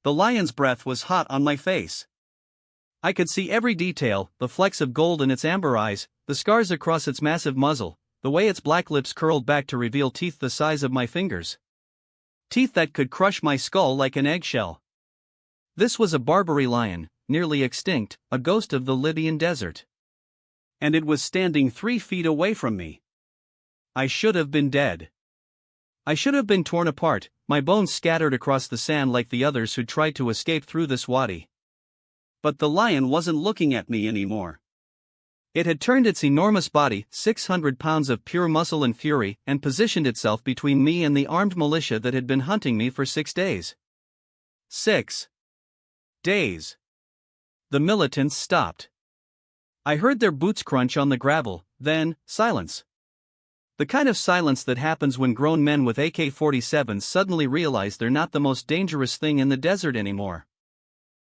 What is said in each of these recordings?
The lion's breath was hot on my face. I could see every detail, the flecks of gold in its amber eyes, the scars across its massive muzzle, the way its black lips curled back to reveal teeth the size of my fingers. Teeth that could crush my skull like an eggshell. This was a Barbary lion, nearly extinct, a ghost of the Lydian desert. And it was standing 3 feet away from me. I should have been dead. I should have been torn apart, my bones scattered across the sand like the others who tried to escape through this wadi. But the lion wasn't looking at me anymore. It had turned its enormous body, 600 pounds of pure muscle and fury, and positioned itself between me and the armed militia that had been hunting me for 6 days. 6 days. The militants stopped. I heard their boots crunch on the gravel, then, silence. The kind of silence that happens when grown men with AK-47s suddenly realize they're not the most dangerous thing in the desert anymore.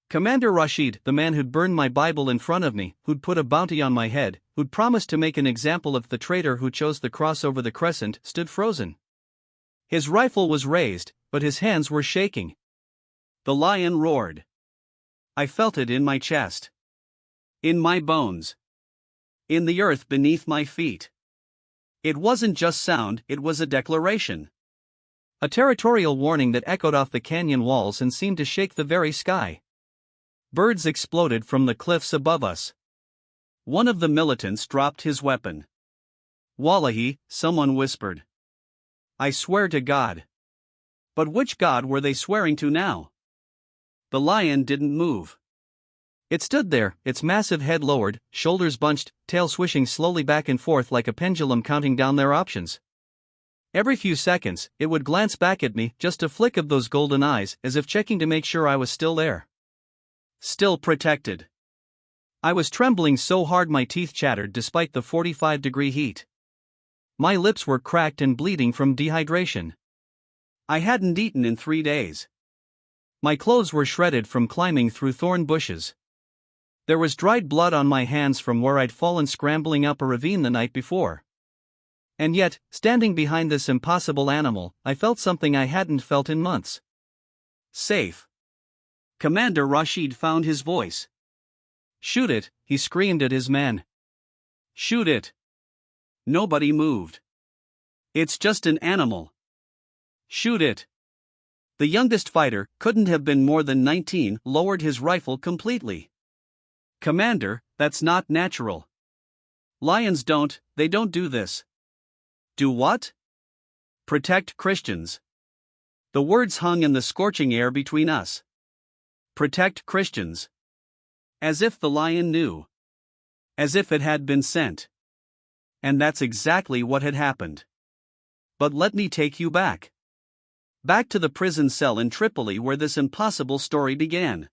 Commander Rashid, the man who'd burned my Bible in front of me, who'd put a bounty on my head, who'd promised to make an example of the traitor who chose the cross over the crescent, stood frozen. His rifle was raised, but his hands were shaking. The lion roared. I felt it in my chest. In my bones. In the earth beneath my feet. It wasn't just sound, it was a declaration. A territorial warning that echoed off the canyon walls and seemed to shake the very sky. Birds exploded from the cliffs above us. One of the militants dropped his weapon. Wallahi, someone whispered. I swear to God. But which God were they swearing to now? The lion didn't move. It stood there, its massive head lowered, shoulders bunched, tail swishing slowly back and forth like a pendulum counting down their options. Every few seconds, it would glance back at me, just a flick of those golden eyes, as if checking to make sure I was still there. Still protected. I was trembling so hard my teeth chattered despite the 45-degree heat. My lips were cracked and bleeding from dehydration. I hadn't eaten in 3 days. My clothes were shredded from climbing through thorn bushes. There was dried blood on my hands from where I'd fallen scrambling up a ravine the night before. And yet, standing behind this impossible animal, I felt something I hadn't felt in months. Safe. Commander Rashid found his voice. Shoot it, he screamed at his men. Shoot it. Nobody moved. It's just an animal. Shoot it. The youngest fighter, couldn't have been more than 19, lowered his rifle completely. Commander, that's not natural. Lions they don't do this. Do what? Protect Christians. The words hung in the scorching air between us. Protect Christians. As if the lion knew. As if it had been sent. And that's exactly what had happened. But let me take you back. Back to the prison cell in Tripoli where this impossible story began.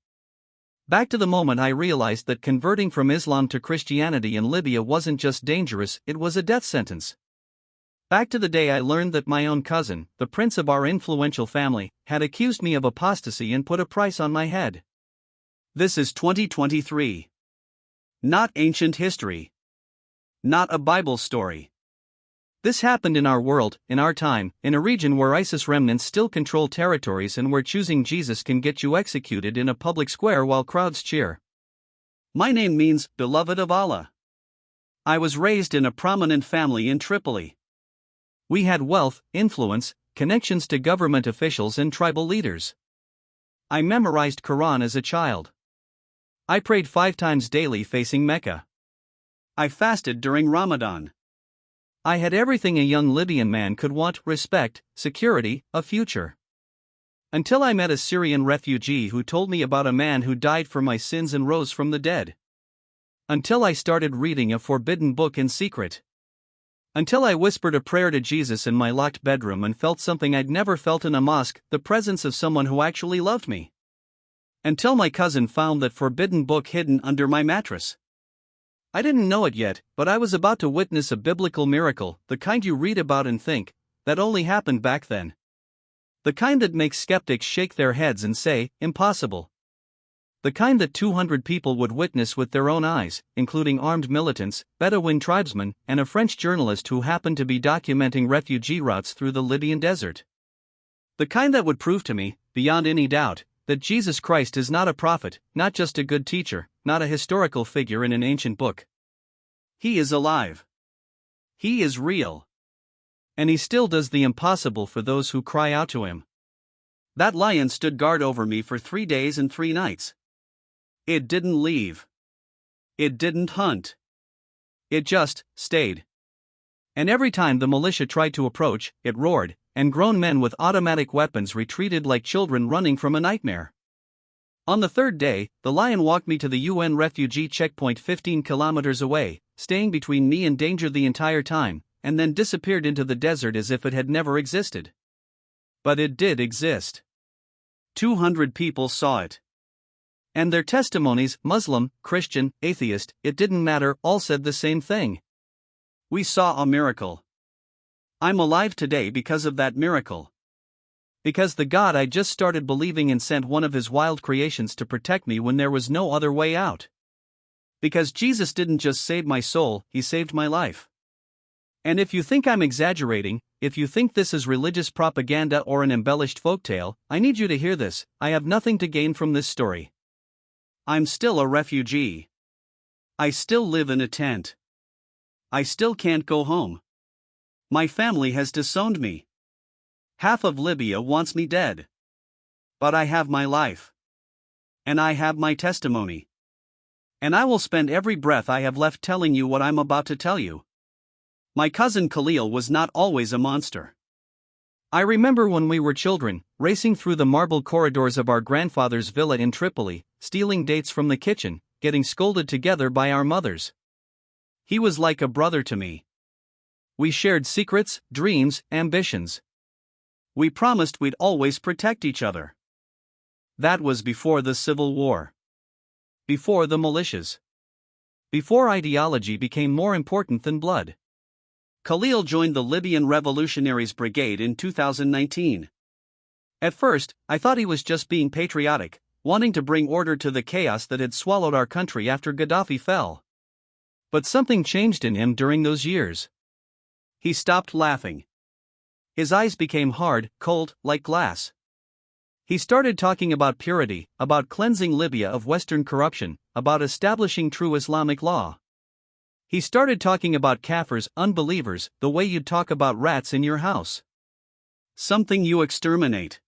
Back to the moment I realized that converting from Islam to Christianity in Libya wasn't just dangerous, it was a death sentence. Back to the day I learned that my own cousin, the prince of our influential family, had accused me of apostasy and put a price on my head. This is 2023. Not ancient history. Not a Bible story. This happened in our world, in our time, in a region where ISIS remnants still control territories and where choosing Jesus can get you executed in a public square while crowds cheer. My name means, beloved of Allah. I was raised in a prominent family in Tripoli. We had wealth, influence, connections to government officials and tribal leaders. I memorized Quran as a child. I prayed 5 times daily facing Mecca. I fasted during Ramadan. I had everything a young Libyan man could want: respect, security, a future. Until I met a Syrian refugee who told me about a man who died for my sins and rose from the dead. Until I started reading a forbidden book in secret. Until I whispered a prayer to Jesus in my locked bedroom and felt something I'd never felt in a mosque, the presence of someone who actually loved me. Until my cousin found that forbidden book hidden under my mattress. I didn't know it yet, but I was about to witness a biblical miracle, the kind you read about and think, that only happened back then. The kind that makes skeptics shake their heads and say, impossible. The kind that 200 people would witness with their own eyes, including armed militants, Bedouin tribesmen, and a French journalist who happened to be documenting refugee routes through the Lydian desert. The kind that would prove to me, beyond any doubt, that Jesus Christ is not a prophet, not just a good teacher, not a historical figure in an ancient book. He is alive. He is real. And he still does the impossible for those who cry out to him. That lion stood guard over me for 3 days and 3 nights. It didn't leave. It didn't hunt. It just stayed. And every time the militia tried to approach, it roared, and grown men with automatic weapons retreated like children running from a nightmare. On the 3rd day, the lion walked me to the UN refugee checkpoint 15 kilometers away, staying between me and danger the entire time, and then disappeared into the desert as if it had never existed. But it did exist. 200 people saw it. And their testimonies, Muslim, Christian, atheist, it didn't matter, all said the same thing. We saw a miracle. I'm alive today because of that miracle. Because the God I just started believing in sent one of his wild creations to protect me when there was no other way out. Because Jesus didn't just save my soul, he saved my life. And if you think I'm exaggerating, if you think this is religious propaganda or an embellished folktale, I need you to hear this. I have nothing to gain from this story. I'm still a refugee. I still live in a tent. I still can't go home. My family has disowned me. Half of Libya wants me dead. But I have my life. And I have my testimony. And I will spend every breath I have left telling you what I'm about to tell you. My cousin Khalil was not always a monster. I remember when we were children, racing through the marble corridors of our grandfather's villa in Tripoli, stealing dates from the kitchen, getting scolded together by our mothers. He was like a brother to me. We shared secrets, dreams, ambitions. We promised we'd always protect each other. That was before the Civil War. Before the militias. Before ideology became more important than blood. Khalil joined the Libyan Revolutionaries Brigade in 2019. At first, I thought he was just being patriotic, wanting to bring order to the chaos that had swallowed our country after Gaddafi fell. But something changed in him during those years. He stopped laughing. His eyes became hard, cold, like glass. He started talking about purity, about cleansing Libya of Western corruption, about establishing true Islamic law. He started talking about kafirs, unbelievers, the way you'd talk about rats in your house. Something you exterminate.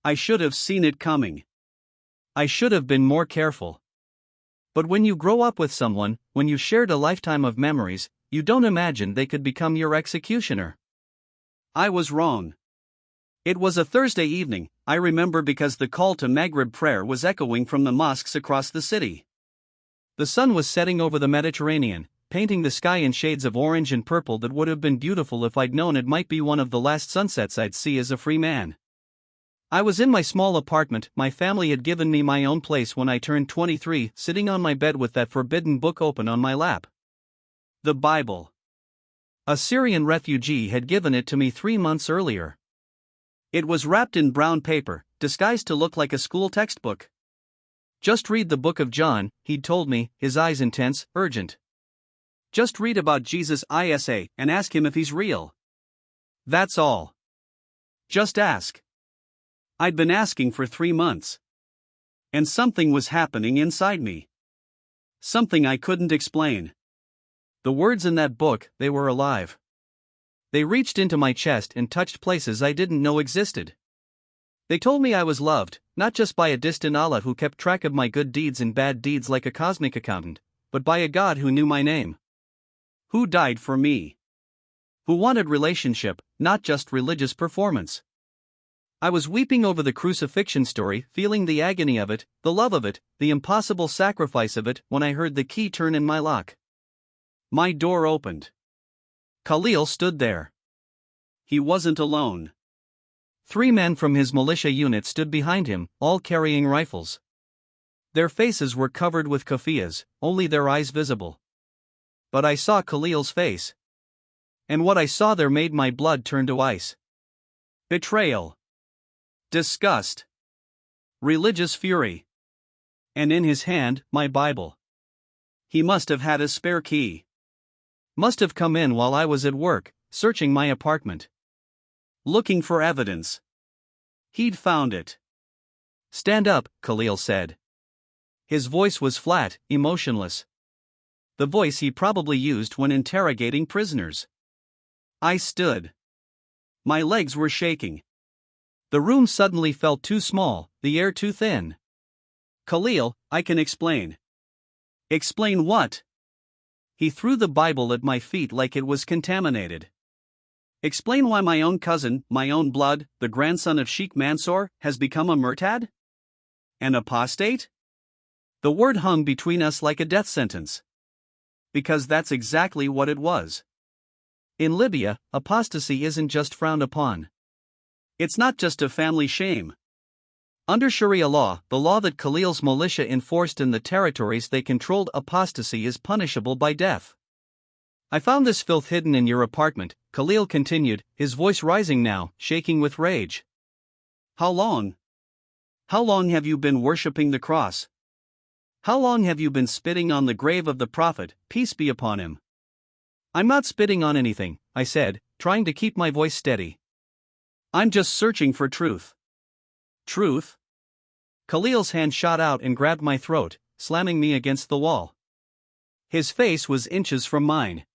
I should have seen it coming. I should have been more careful. But when you grow up with someone, when you shared a lifetime of memories, you don't imagine they could become your executioner. I was wrong. It was a Thursday evening, I remember, because the call to Maghrib prayer was echoing from the mosques across the city. The sun was setting over the Mediterranean, painting the sky in shades of orange and purple that would have been beautiful if I'd known it might be one of the last sunsets I'd see as a free man. I was in my small apartment. My family had given me my own place when I turned 23, sitting on my bed with that forbidden book open on my lap. The Bible. A Syrian refugee had given it to me 3 months earlier. It was wrapped in brown paper, disguised to look like a school textbook. Just read the book of John, he'd told me, his eyes intense, urgent. Just read about Jesus Isa and ask him if he's real. That's all. Just ask. I'd been asking for 3 months. And something was happening inside me. Something I couldn't explain. The words in that book, they were alive. They reached into my chest and touched places I didn't know existed. They told me I was loved, not just by a distant Allah who kept track of my good deeds and bad deeds like a cosmic accountant, but by a God who knew my name. Who died for me. Who wanted relationship, not just religious performance. I was weeping over the crucifixion story, feeling the agony of it, the love of it, the impossible sacrifice of it, when I heard the key turn in my lock. My door opened. Khalil stood there. He wasn't alone. 3 men from his militia unit stood behind him, all carrying rifles. Their faces were covered with keffiyehs, only their eyes visible. But I saw Khalil's face. And what I saw there made my blood turn to ice. Betrayal. Disgust. Religious fury. And in his hand, my Bible. He must have had a spare key. Must have come in while I was at work, searching my apartment. Looking for evidence. He'd found it. Stand up, Khalil said. His voice was flat, emotionless. The voice he probably used when interrogating prisoners. I stood. My legs were shaking. The room suddenly felt too small, the air too thin. Khalil, I can explain. Explain what? He threw the Bible at my feet like it was contaminated. Explain why my own cousin, my own blood, the grandson of Sheikh Mansour, has become a murtad? An apostate? The word hung between us like a death sentence. Because that's exactly what it was. In Libya, apostasy isn't just frowned upon. It's not just a family shame. Under Sharia law, the law that Khalil's militia enforced in the territories they controlled, apostasy is punishable by death. I found this filth hidden in your apartment, Khalil continued, his voice rising now, shaking with rage. How long? How long have you been worshipping the cross? How long have you been spitting on the grave of the Prophet, peace be upon him? I'm not spitting on anything, I said, trying to keep my voice steady. I'm just searching for truth. Truth? Khalil's hand shot out and grabbed my throat, slamming me against the wall. His face was inches from mine.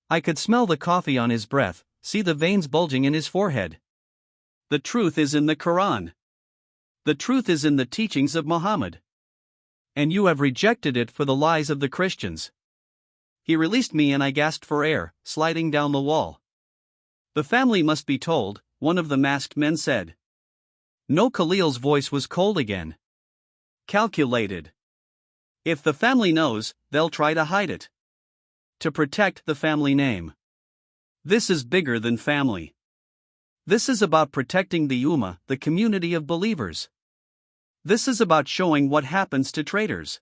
I could smell the coffee on his breath, see the veins bulging in his forehead. The truth is in the Quran. The truth is in the teachings of Muhammad. And you have rejected it for the lies of the Christians. He released me and I gasped for air, sliding down the wall. The family must be told, one of the masked men said. No, Khalil's voice was cold again. Calculated. If the family knows, they'll try to hide it. To protect the family name. This is bigger than family. This is about protecting the Ummah, the community of believers. This is about showing what happens to traitors.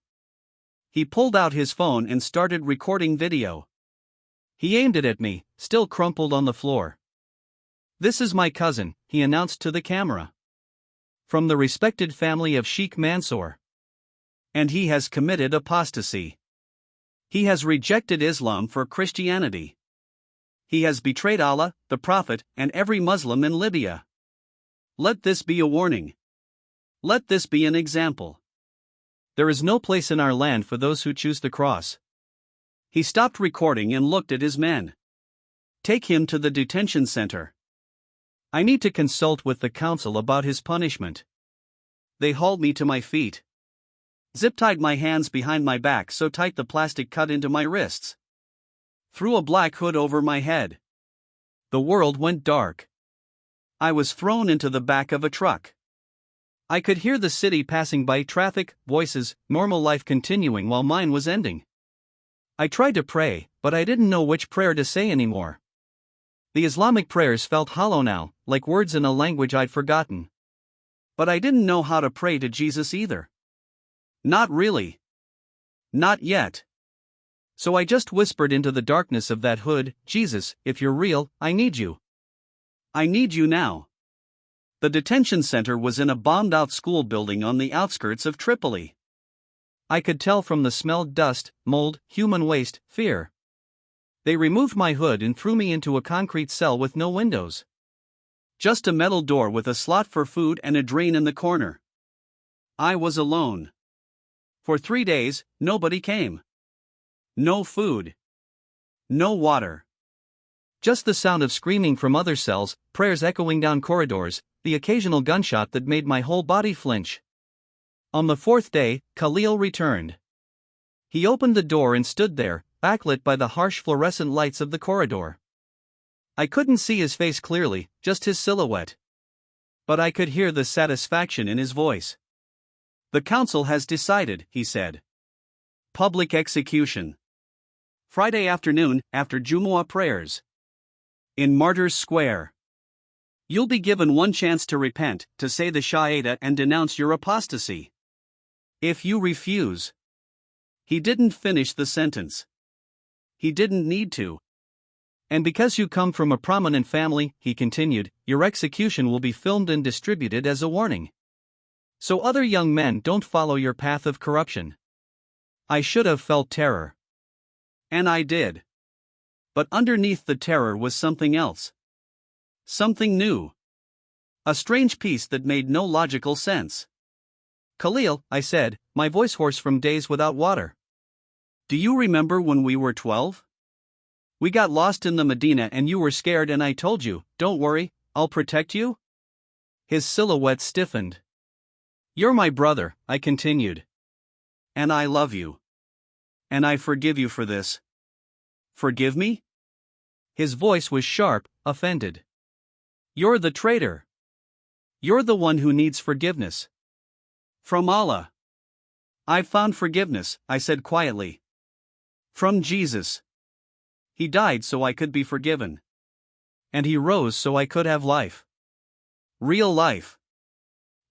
He pulled out his phone and started recording video. He aimed it at me, still crumpled on the floor. This is my cousin, he announced to the camera. From the respected family of Sheikh Mansour. And he has committed apostasy. He has rejected Islam for Christianity. He has betrayed Allah, the Prophet, and every Muslim in Libya. Let this be a warning. Let this be an example. There is no place in our land for those who choose the cross. He stopped recording and looked at his men. Take him to the detention center. I need to consult with the council about his punishment. They hauled me to my feet. Zip-tied my hands behind my back so tight the plastic cut into my wrists. Threw a black hood over my head. The world went dark. I was thrown into the back of a truck. I could hear the city passing by, traffic, voices, normal life continuing while mine was ending. I tried to pray, but I didn't know which prayer to say anymore. The Islamic prayers felt hollow now, like words in a language I'd forgotten. But I didn't know how to pray to Jesus either. Not really. Not yet. So I just whispered into the darkness of that hood, Jesus, if you're real, I need you. I need you now. The detention center was in a bombed-out school building on the outskirts of Tripoli. I could tell from the smell: dust, mold, human waste, fear. They removed my hood and threw me into a concrete cell with no windows. Just a metal door with a slot for food and a drain in the corner. I was alone. For 3 days, nobody came. No food. No water. Just the sound of screaming from other cells, prayers echoing down corridors, the occasional gunshot that made my whole body flinch. On the 4th day, Khalil returned. He opened the door and stood there, backlit by the harsh fluorescent lights of the corridor. I couldn't see his face clearly, just his silhouette. But I could hear the satisfaction in his voice. The council has decided, he said. Public execution. Friday afternoon, after Jumu'ah prayers. In Martyrs Square. You'll be given one chance to repent, to say the Shahada and denounce your apostasy. If you refuse. He didn't finish the sentence. He didn't need to. And because you come from a prominent family, he continued, your execution will be filmed and distributed as a warning. So other young men don't follow your path of corruption. I should have felt terror. And I did. But underneath the terror was something else. Something new. A strange peace that made no logical sense. Khalil, I said, my voice hoarse from days without water. Do you remember when we were 12? We got lost in the Medina and you were scared and I told you, don't worry, I'll protect you? His silhouette stiffened. You're my brother, I continued. And I love you. And I forgive you for this. Forgive me? His voice was sharp, offended. You're the traitor. You're the one who needs forgiveness. From Allah. I've found forgiveness, I said quietly. From Jesus. He died so I could be forgiven. And he rose so I could have life. Real life.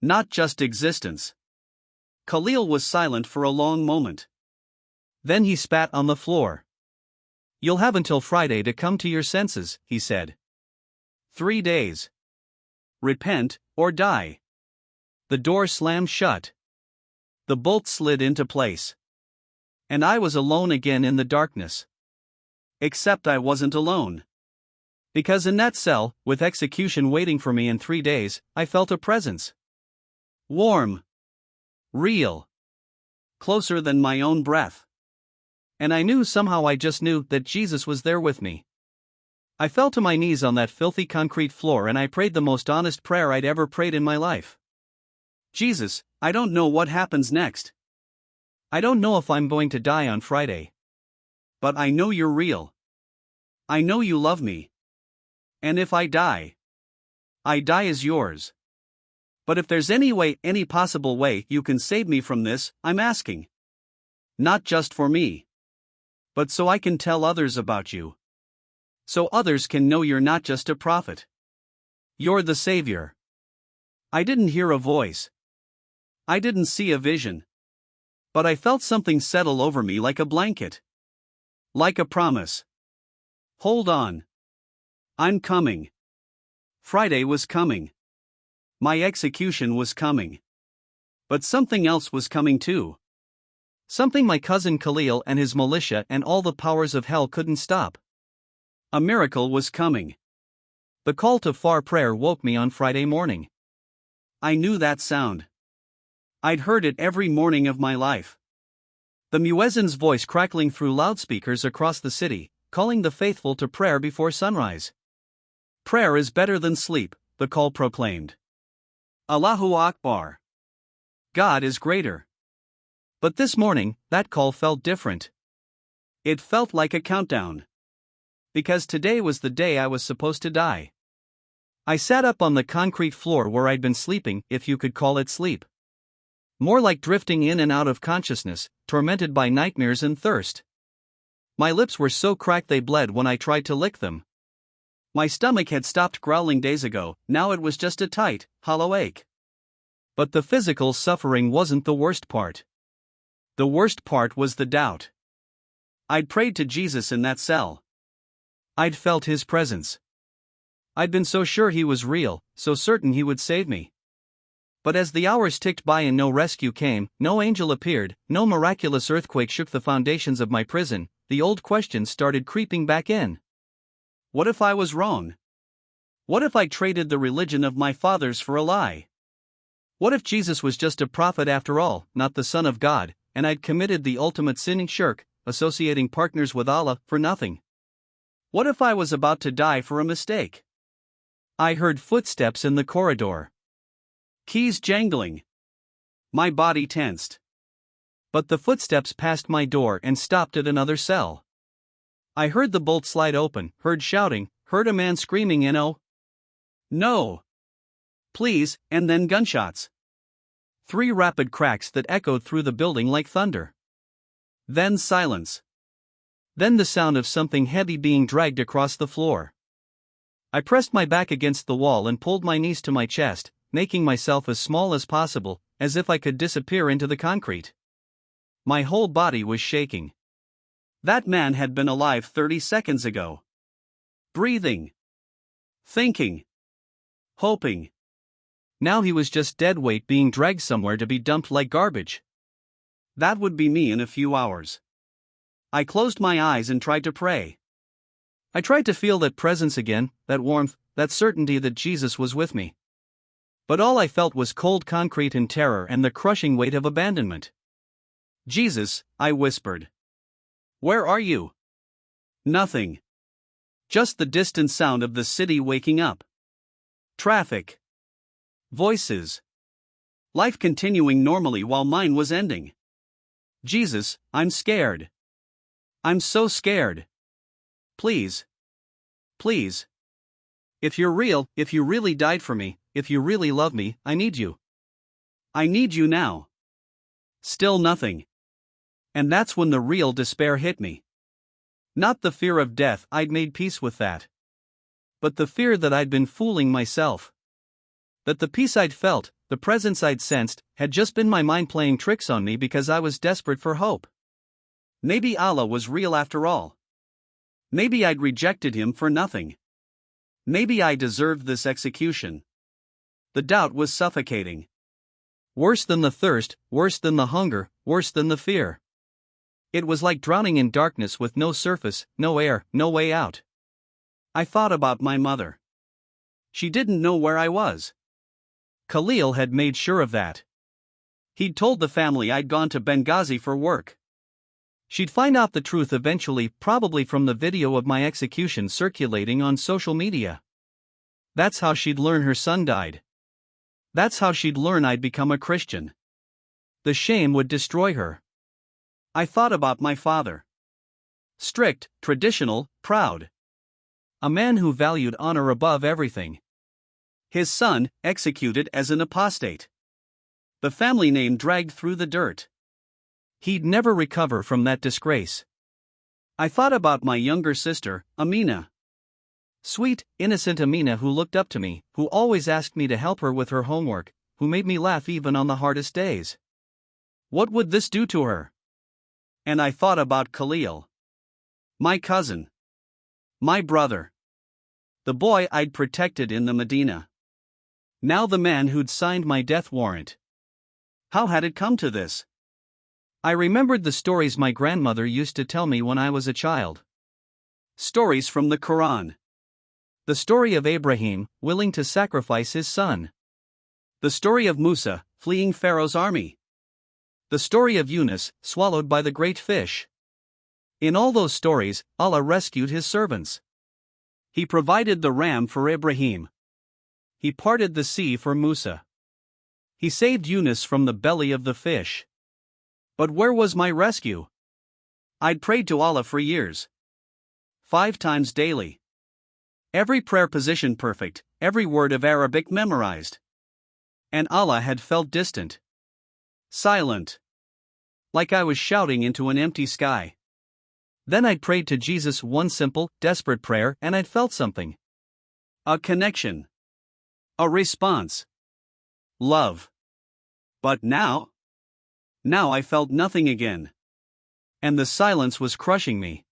Not just existence. Khalil was silent for a long moment. Then he spat on the floor. You'll have until Friday to come to your senses, he said. 3 days. Repent, or die. The door slammed shut. The bolt slid into place. And I was alone again in the darkness. Except I wasn't alone. Because in that cell, with execution waiting for me in 3 days, I felt a presence. Warm. Real. Closer than my own breath. And I knew somehow I just knew that Jesus was there with me. I fell to my knees on that filthy concrete floor and I prayed the most honest prayer I'd ever prayed in my life. Jesus, I don't know what happens next. I don't know if I'm going to die on Friday. But I know you're real. I know you love me. And if I die as yours. But if there's any way, any possible way you can save me from this, I'm asking. Not just for me. But so I can tell others about you. So others can know you're not just a prophet. You're the Savior. I didn't hear a voice. I didn't see a vision. But I felt something settle over me like a blanket. Like a promise. Hold on. I'm coming. Friday was coming. My execution was coming. But something else was coming too. Something my cousin Khalil and his militia and all the powers of hell couldn't stop. A miracle was coming. The call to far prayer woke me on Friday morning. I knew that sound. I'd heard it every morning of my life. The muezzin's voice crackling through loudspeakers across the city, calling the faithful to prayer before sunrise. Prayer is better than sleep, the call proclaimed. Allahu Akbar. God is greater. But this morning, that call felt different. It felt like a countdown. Because today was the day I was supposed to die. I sat up on the concrete floor where I'd been sleeping, if you could call it sleep. More like drifting in and out of consciousness, tormented by nightmares and thirst. My lips were so cracked they bled when I tried to lick them. My stomach had stopped growling days ago, now it was just a tight, hollow ache. But the physical suffering wasn't the worst part. The worst part was the doubt. I'd prayed to Jesus in that cell. I'd felt his presence. I'd been so sure he was real, so certain he would save me. But as the hours ticked by and no rescue came, no angel appeared, no miraculous earthquake shook the foundations of my prison, the old questions started creeping back in. What if I was wrong? What if I traded the religion of my fathers for a lie? What if Jesus was just a prophet after all, not the Son of God, and I'd committed the ultimate sinning shirk, associating partners with Allah for nothing? What if I was about to die for a mistake? I heard footsteps in the corridor. Keys jangling. My body tensed. But the footsteps passed my door and stopped at another cell. I heard the bolt slide open, heard shouting, heard a man screaming No! Please, and then gunshots. 3 rapid cracks that echoed through the building like thunder. Then silence. Then the sound of something heavy being dragged across the floor. I pressed my back against the wall and pulled my knees to my chest, making myself as small as possible, as if I could disappear into the concrete. My whole body was shaking. That man had been alive 30 seconds ago. Breathing. Thinking. Hoping. Now he was just dead weight being dragged somewhere to be dumped like garbage. That would be me in a few hours. I closed my eyes and tried to pray. I tried to feel that presence again, that warmth, that certainty that Jesus was with me. But all I felt was cold concrete and terror and the crushing weight of abandonment. "Jesus," I whispered. "Where are you?" Nothing. Just the distant sound of the city waking up. Traffic. Voices. Life continuing normally while mine was ending. "Jesus, I'm scared. I'm so scared. Please. Please. If you're real, if you really died for me, if you really love me, I need you. I need you now." Still nothing. And that's when the real despair hit me. Not the fear of death, I'd made peace with that. But the fear that I'd been fooling myself. That the peace I'd felt, the presence I'd sensed, had just been my mind playing tricks on me because I was desperate for hope. Maybe Allah was real after all. Maybe I'd rejected him for nothing. Maybe I deserved this execution. The doubt was suffocating. Worse than the thirst, worse than the hunger, worse than the fear. It was like drowning in darkness with no surface, no air, no way out. I thought about my mother. She didn't know where I was. Khalil had made sure of that. He'd told the family I'd gone to Benghazi for work. She'd find out the truth eventually, probably from the video of my execution circulating on social media. That's how she'd learn her son died. That's how she'd learn I'd become a Christian. The shame would destroy her. I thought about my father. Strict, traditional, proud. A man who valued honor above everything. His son, executed as an apostate. The family name dragged through the dirt. He'd never recover from that disgrace. I thought about my younger sister, Amina. Sweet, innocent Amina who looked up to me, who always asked me to help her with her homework, who made me laugh even on the hardest days. What would this do to her? And I thought about Khalil. My cousin. My brother. The boy I'd protected in the Medina. Now the man who'd signed my death warrant. How had it come to this? I remembered the stories my grandmother used to tell me when I was a child. Stories from the Quran. The story of Abraham, willing to sacrifice his son. The story of Musa, fleeing Pharaoh's army. The story of Yunus, swallowed by the great fish. In all those stories, Allah rescued his servants. He provided the ram for Ibrahim. He parted the sea for Musa. He saved Yunus from the belly of the fish. But where was my rescue? I'd prayed to Allah for years. 5 times daily. Every prayer position perfect, every word of Arabic memorized. And Allah had felt distant. Silent. Like I was shouting into an empty sky. Then I'd prayed to Jesus one simple, desperate prayer and I'd felt something. A connection. A response. Love. But now? Now I felt nothing again. And the silence was crushing me.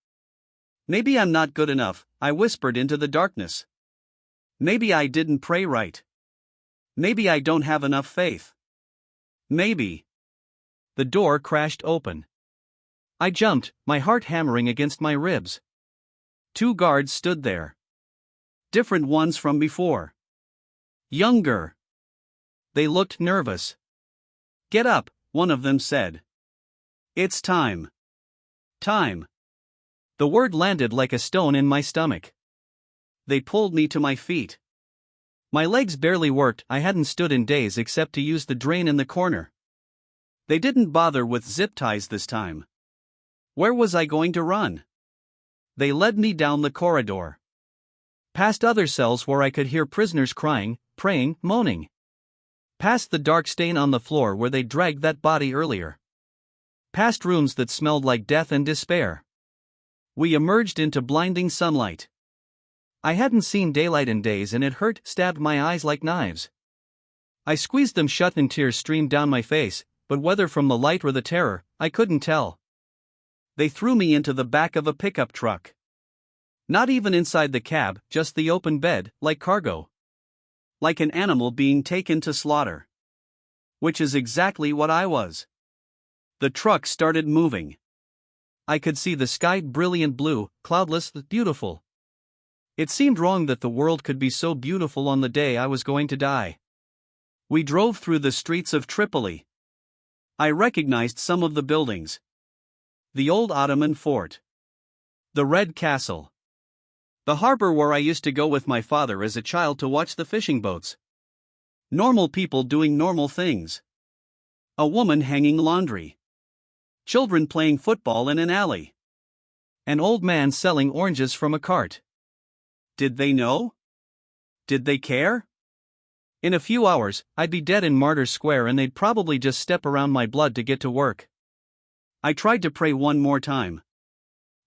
Maybe I'm not good enough, I whispered into the darkness. Maybe I didn't pray right. Maybe I don't have enough faith. Maybe. The door crashed open. I jumped, my heart hammering against my ribs. 2 guards stood there. Different ones from before. Younger. They looked nervous. "Get up," one of them said. "It's time." Time. The word landed like a stone in my stomach. They pulled me to my feet. My legs barely worked, I hadn't stood in days except to use the drain in the corner. They didn't bother with zip ties this time. Where was I going to run? They led me down the corridor. Past other cells where I could hear prisoners crying, praying, moaning. Past the dark stain on the floor where they dragged that body earlier. Past rooms that smelled like death and despair. We emerged into blinding sunlight. I hadn't seen daylight in days and it hurt, stabbed my eyes like knives. I squeezed them shut and tears streamed down my face, but whether from the light or the terror, I couldn't tell. They threw me into the back of a pickup truck. Not even inside the cab, just the open bed, like cargo. Like an animal being taken to slaughter. Which is exactly what I was. The truck started moving. I could see the sky brilliant blue, cloudless, beautiful. It seemed wrong that the world could be so beautiful on the day I was going to die. We drove through the streets of Tripoli. I recognized some of the buildings. The old Ottoman fort. The Red Castle. The harbor where I used to go with my father as a child to watch the fishing boats. Normal people doing normal things. A woman hanging laundry. Children playing football in an alley. An old man selling oranges from a cart. Did they know? Did they care? In a few hours, I'd be dead in Martyrs Square and they'd probably just step around my blood to get to work. I tried to pray one more time.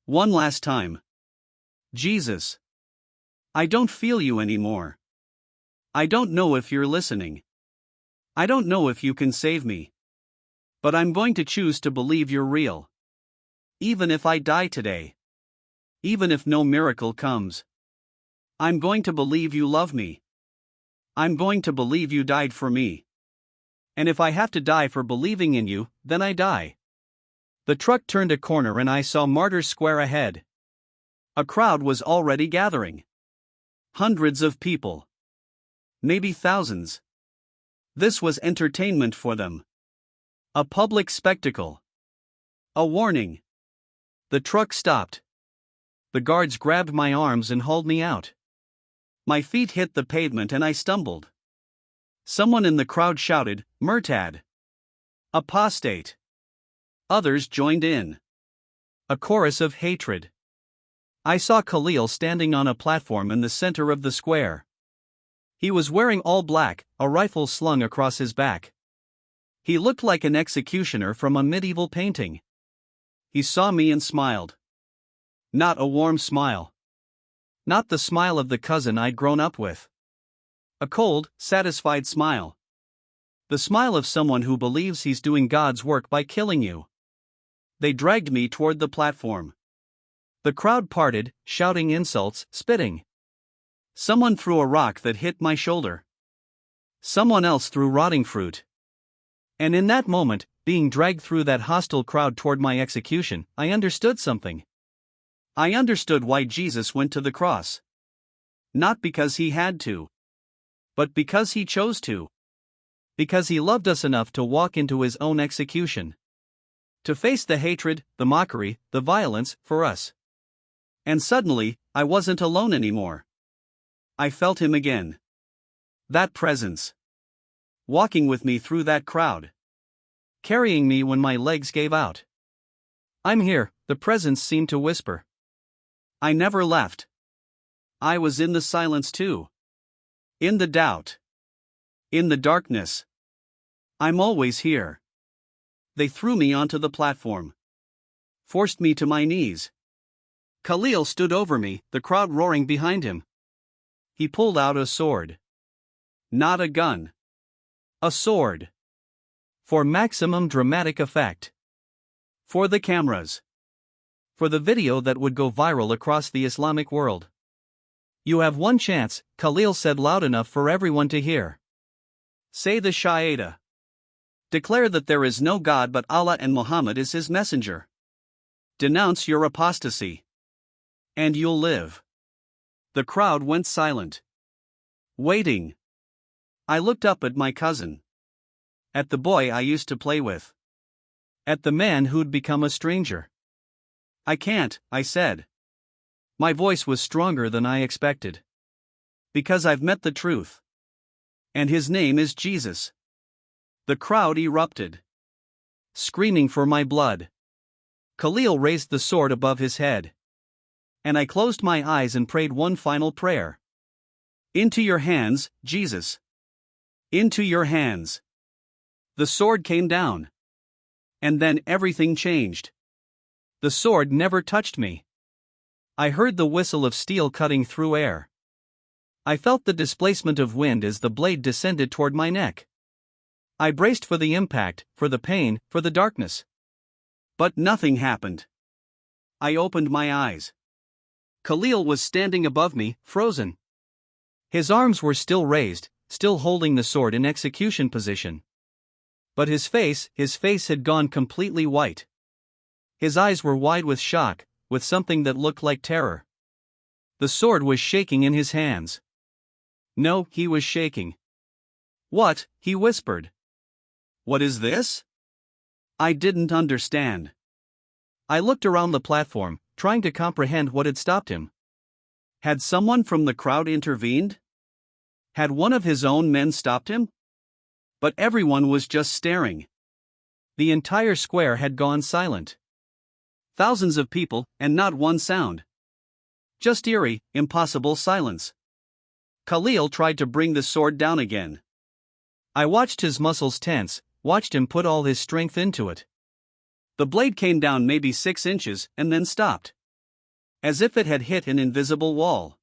One last time. Jesus. I don't feel you anymore. I don't know if you're listening. I don't know if you can save me. But I'm going to choose to believe you're real. Even if I die today. Even if no miracle comes. I'm going to believe you love me. I'm going to believe you died for me. And if I have to die for believing in you, then I die. The truck turned a corner and I saw Martyrs Square ahead. A crowd was already gathering. Hundreds of people. Maybe thousands. This was entertainment for them. A public spectacle. A warning. The truck stopped. The guards grabbed my arms and hauled me out. My feet hit the pavement and I stumbled. Someone in the crowd shouted, "Murtad! Apostate!" Others joined in. A chorus of hatred. I saw Khalil standing on a platform in the center of the square. He was wearing all black, a rifle slung across his back. He looked like an executioner from a medieval painting. He saw me and smiled. Not a warm smile. Not the smile of the cousin I'd grown up with. A cold, satisfied smile. The smile of someone who believes he's doing God's work by killing you. They dragged me toward the platform. The crowd parted, shouting insults, spitting. Someone threw a rock that hit my shoulder. Someone else threw rotting fruit. And in that moment, being dragged through that hostile crowd toward my execution, I understood something. I understood why Jesus went to the cross. Not because he had to. But because he chose to. Because he loved us enough to walk into his own execution. To face the hatred, the mockery, the violence, for us. And suddenly, I wasn't alone anymore. I felt him again. That presence. Walking with me through that crowd. Carrying me when my legs gave out. I'm here, the presence seemed to whisper. I never left. I was in the silence too. In the doubt. In the darkness. I'm always here. They threw me onto the platform. Forced me to my knees. Khalil stood over me, the crowd roaring behind him. He pulled out a sword. Not a gun. A sword. For maximum dramatic effect. For the cameras. For the video that would go viral across the Islamic world. You have one chance, Khalil said loud enough for everyone to hear. Say the Shahada. Declare that there is no God but Allah and Muhammad is his messenger. Denounce your apostasy. And you'll live. The crowd went silent. Waiting. I looked up at my cousin. At the boy I used to play with. At the man who'd become a stranger. I can't, I said. My voice was stronger than I expected. Because I've met the truth. And his name is Jesus. The crowd erupted. Screaming for my blood. Khalil raised the sword above his head. And I closed my eyes and prayed one final prayer. Into your hands, Jesus. Into your hands. The sword came down. And then everything changed. The sword never touched me. I heard the whistle of steel cutting through air. I felt the displacement of wind as the blade descended toward my neck. I braced for the impact, for the pain, for the darkness. But nothing happened. I opened my eyes. Khalil was standing above me, frozen. His arms were still raised, still holding the sword in execution position. But his face had gone completely white. His eyes were wide with shock, with something that looked like terror. The sword was shaking in his hands. No, he was shaking. What? He whispered. What is this? I didn't understand. I looked around the platform, trying to comprehend what had stopped him. Had someone from the crowd intervened? Had one of his own men stopped him? But everyone was just staring. The entire square had gone silent. Thousands of people, and not one sound. Just eerie, impossible silence. Khalil tried to bring the sword down again. I watched his muscles tense, watched him put all his strength into it. The blade came down maybe 6 inches and then stopped. As if it had hit an invisible wall.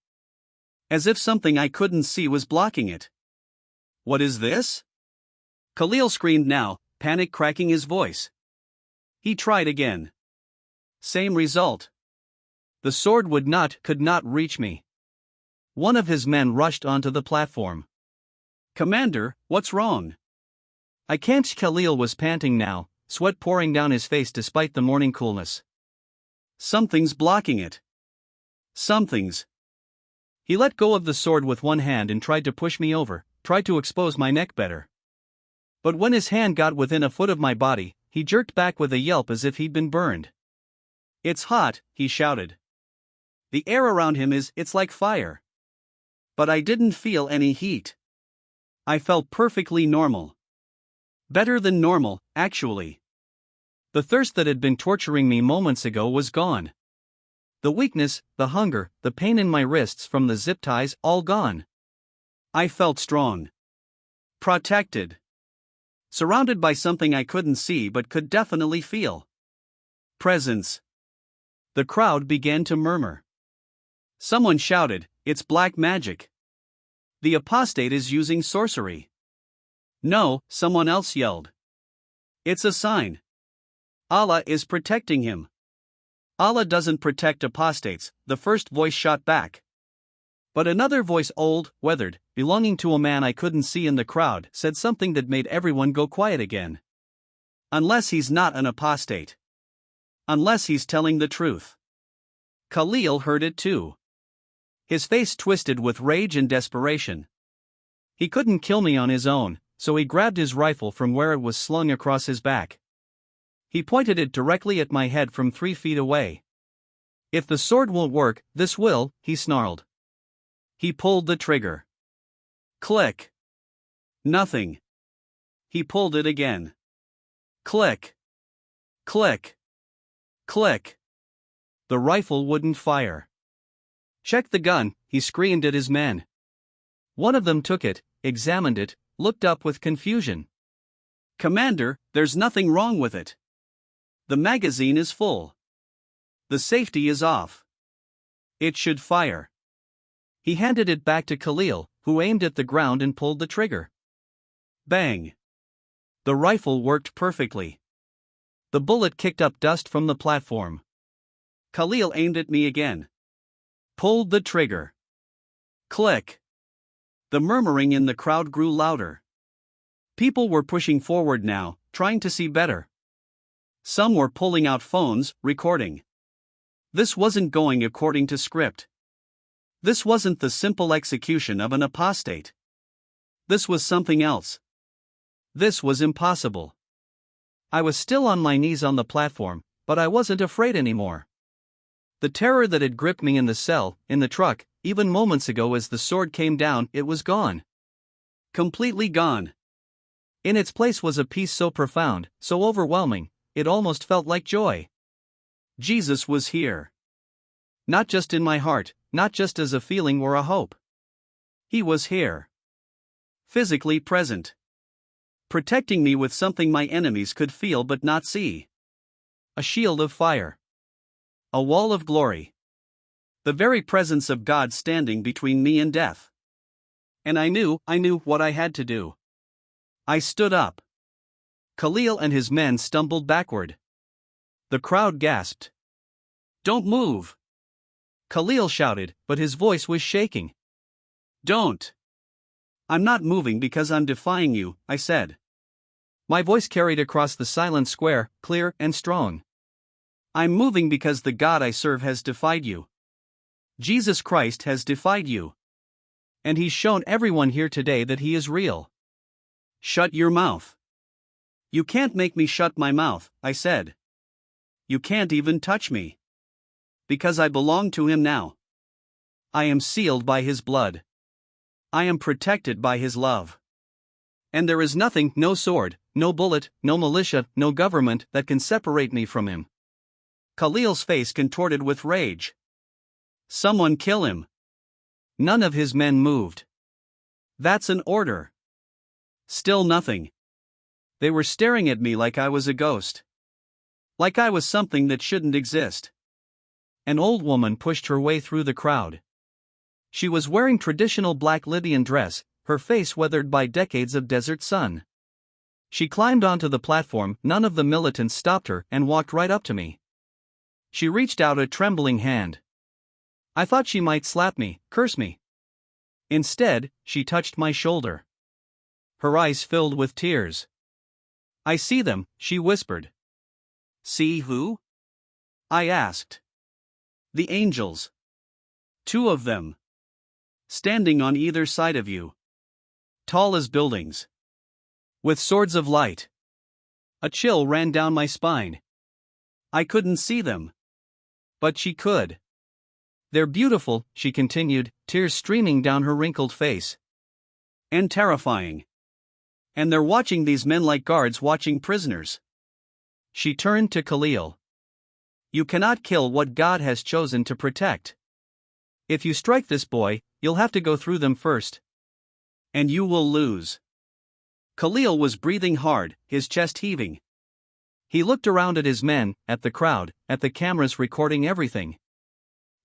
As if something I couldn't see was blocking it. What is this? Khalil screamed now, panic cracking his voice. He tried again. Same result. The sword could not reach me. One of his men rushed onto the platform. Commander, what's wrong? I can't. Khalil was panting now, sweat pouring down his face despite the morning coolness. Something's blocking it. Something's. He let go of the sword with one hand and tried to push me over, tried to expose my neck better. But when his hand got within a foot of my body, he jerked back with a yelp as if he'd been burned. It's hot, he shouted. The air around him it's like fire. But I didn't feel any heat. I felt perfectly normal. Better than normal, actually. The thirst that had been torturing me moments ago was gone. The weakness, the hunger, the pain in my wrists from the zip ties, all gone. I felt strong. Protected. Surrounded by something I couldn't see but could definitely feel. Presence. The crowd began to murmur. Someone shouted, "It's black magic. The apostate is using sorcery." No, someone else yelled. It's a sign. Allah is protecting him. Allah doesn't protect apostates, the first voice shot back. But another voice, old, weathered, belonging to a man I couldn't see in the crowd, said something that made everyone go quiet again. Unless he's not an apostate. Unless he's telling the truth. Khalil heard it too. His face twisted with rage and desperation. He couldn't kill me on his own, so he grabbed his rifle from where it was slung across his back. He pointed it directly at my head from 3 feet away. If the sword won't work, this will, he snarled. He pulled the trigger. Click. Nothing. He pulled it again. Click. Click. Click. The rifle wouldn't fire. Check the gun, he screamed at his men. One of them took it, examined it, looked up with confusion. Commander, there's nothing wrong with it. The magazine is full. The safety is off. It should fire. He handed it back to Khalil, who aimed at the ground and pulled the trigger. Bang. The rifle worked perfectly. The bullet kicked up dust from the platform. Khalil aimed at me again. Pulled the trigger. Click. The murmuring in the crowd grew louder. People were pushing forward now, trying to see better. Some were pulling out phones, recording. This wasn't going according to script. This wasn't the simple execution of an apostate. This was something else. This was impossible. I was still on my knees on the platform, but I wasn't afraid anymore. The terror that had gripped me in the cell, in the truck, even moments ago as the sword came down, it was gone. Completely gone. In its place was a peace so profound, so overwhelming, it almost felt like joy. Jesus was here. Not just in my heart, not just as a feeling or a hope. He was here. Physically present. Protecting me with something my enemies could feel but not see. A shield of fire. A wall of glory. The very presence of God standing between me and death. And I knew what I had to do. I stood up. Khalil and his men stumbled backward. The crowd gasped. Don't move! Khalil shouted, but his voice was shaking. Don't! I'm not moving because I'm defying you, I said. My voice carried across the silent square, clear and strong. I'm moving because the God I serve has defied you. Jesus Christ has defied you. And he's shown everyone here today that he is real. Shut your mouth. You can't make me shut my mouth, I said. You can't even touch me. Because I belong to him now. I am sealed by his blood. I am protected by his love. And there is nothing, no sword, no bullet, no militia, no government that can separate me from him. Khalil's face contorted with rage. Someone kill him. None of his men moved. That's an order. Still nothing. They were staring at me like I was a ghost. Like I was something that shouldn't exist. An old woman pushed her way through the crowd. She was wearing traditional black Libyan dress, her face weathered by decades of desert sun. She climbed onto the platform, none of the militants stopped her, and walked right up to me. She reached out a trembling hand. I thought she might slap me, curse me. Instead, she touched my shoulder. Her eyes filled with tears. I see them, she whispered. See who? I asked. The angels. 2 of them. Standing on either side of you. Tall as buildings. With swords of light. A chill ran down my spine. I couldn't see them. But she could. They're beautiful, she continued, tears streaming down her wrinkled face. And terrifying. And they're watching these men like guards watching prisoners. She turned to Khalil. You cannot kill what God has chosen to protect. If you strike this boy, you'll have to go through them first. And you will lose. Khalil was breathing hard, his chest heaving. He looked around at his men, at the crowd, at the cameras recording everything.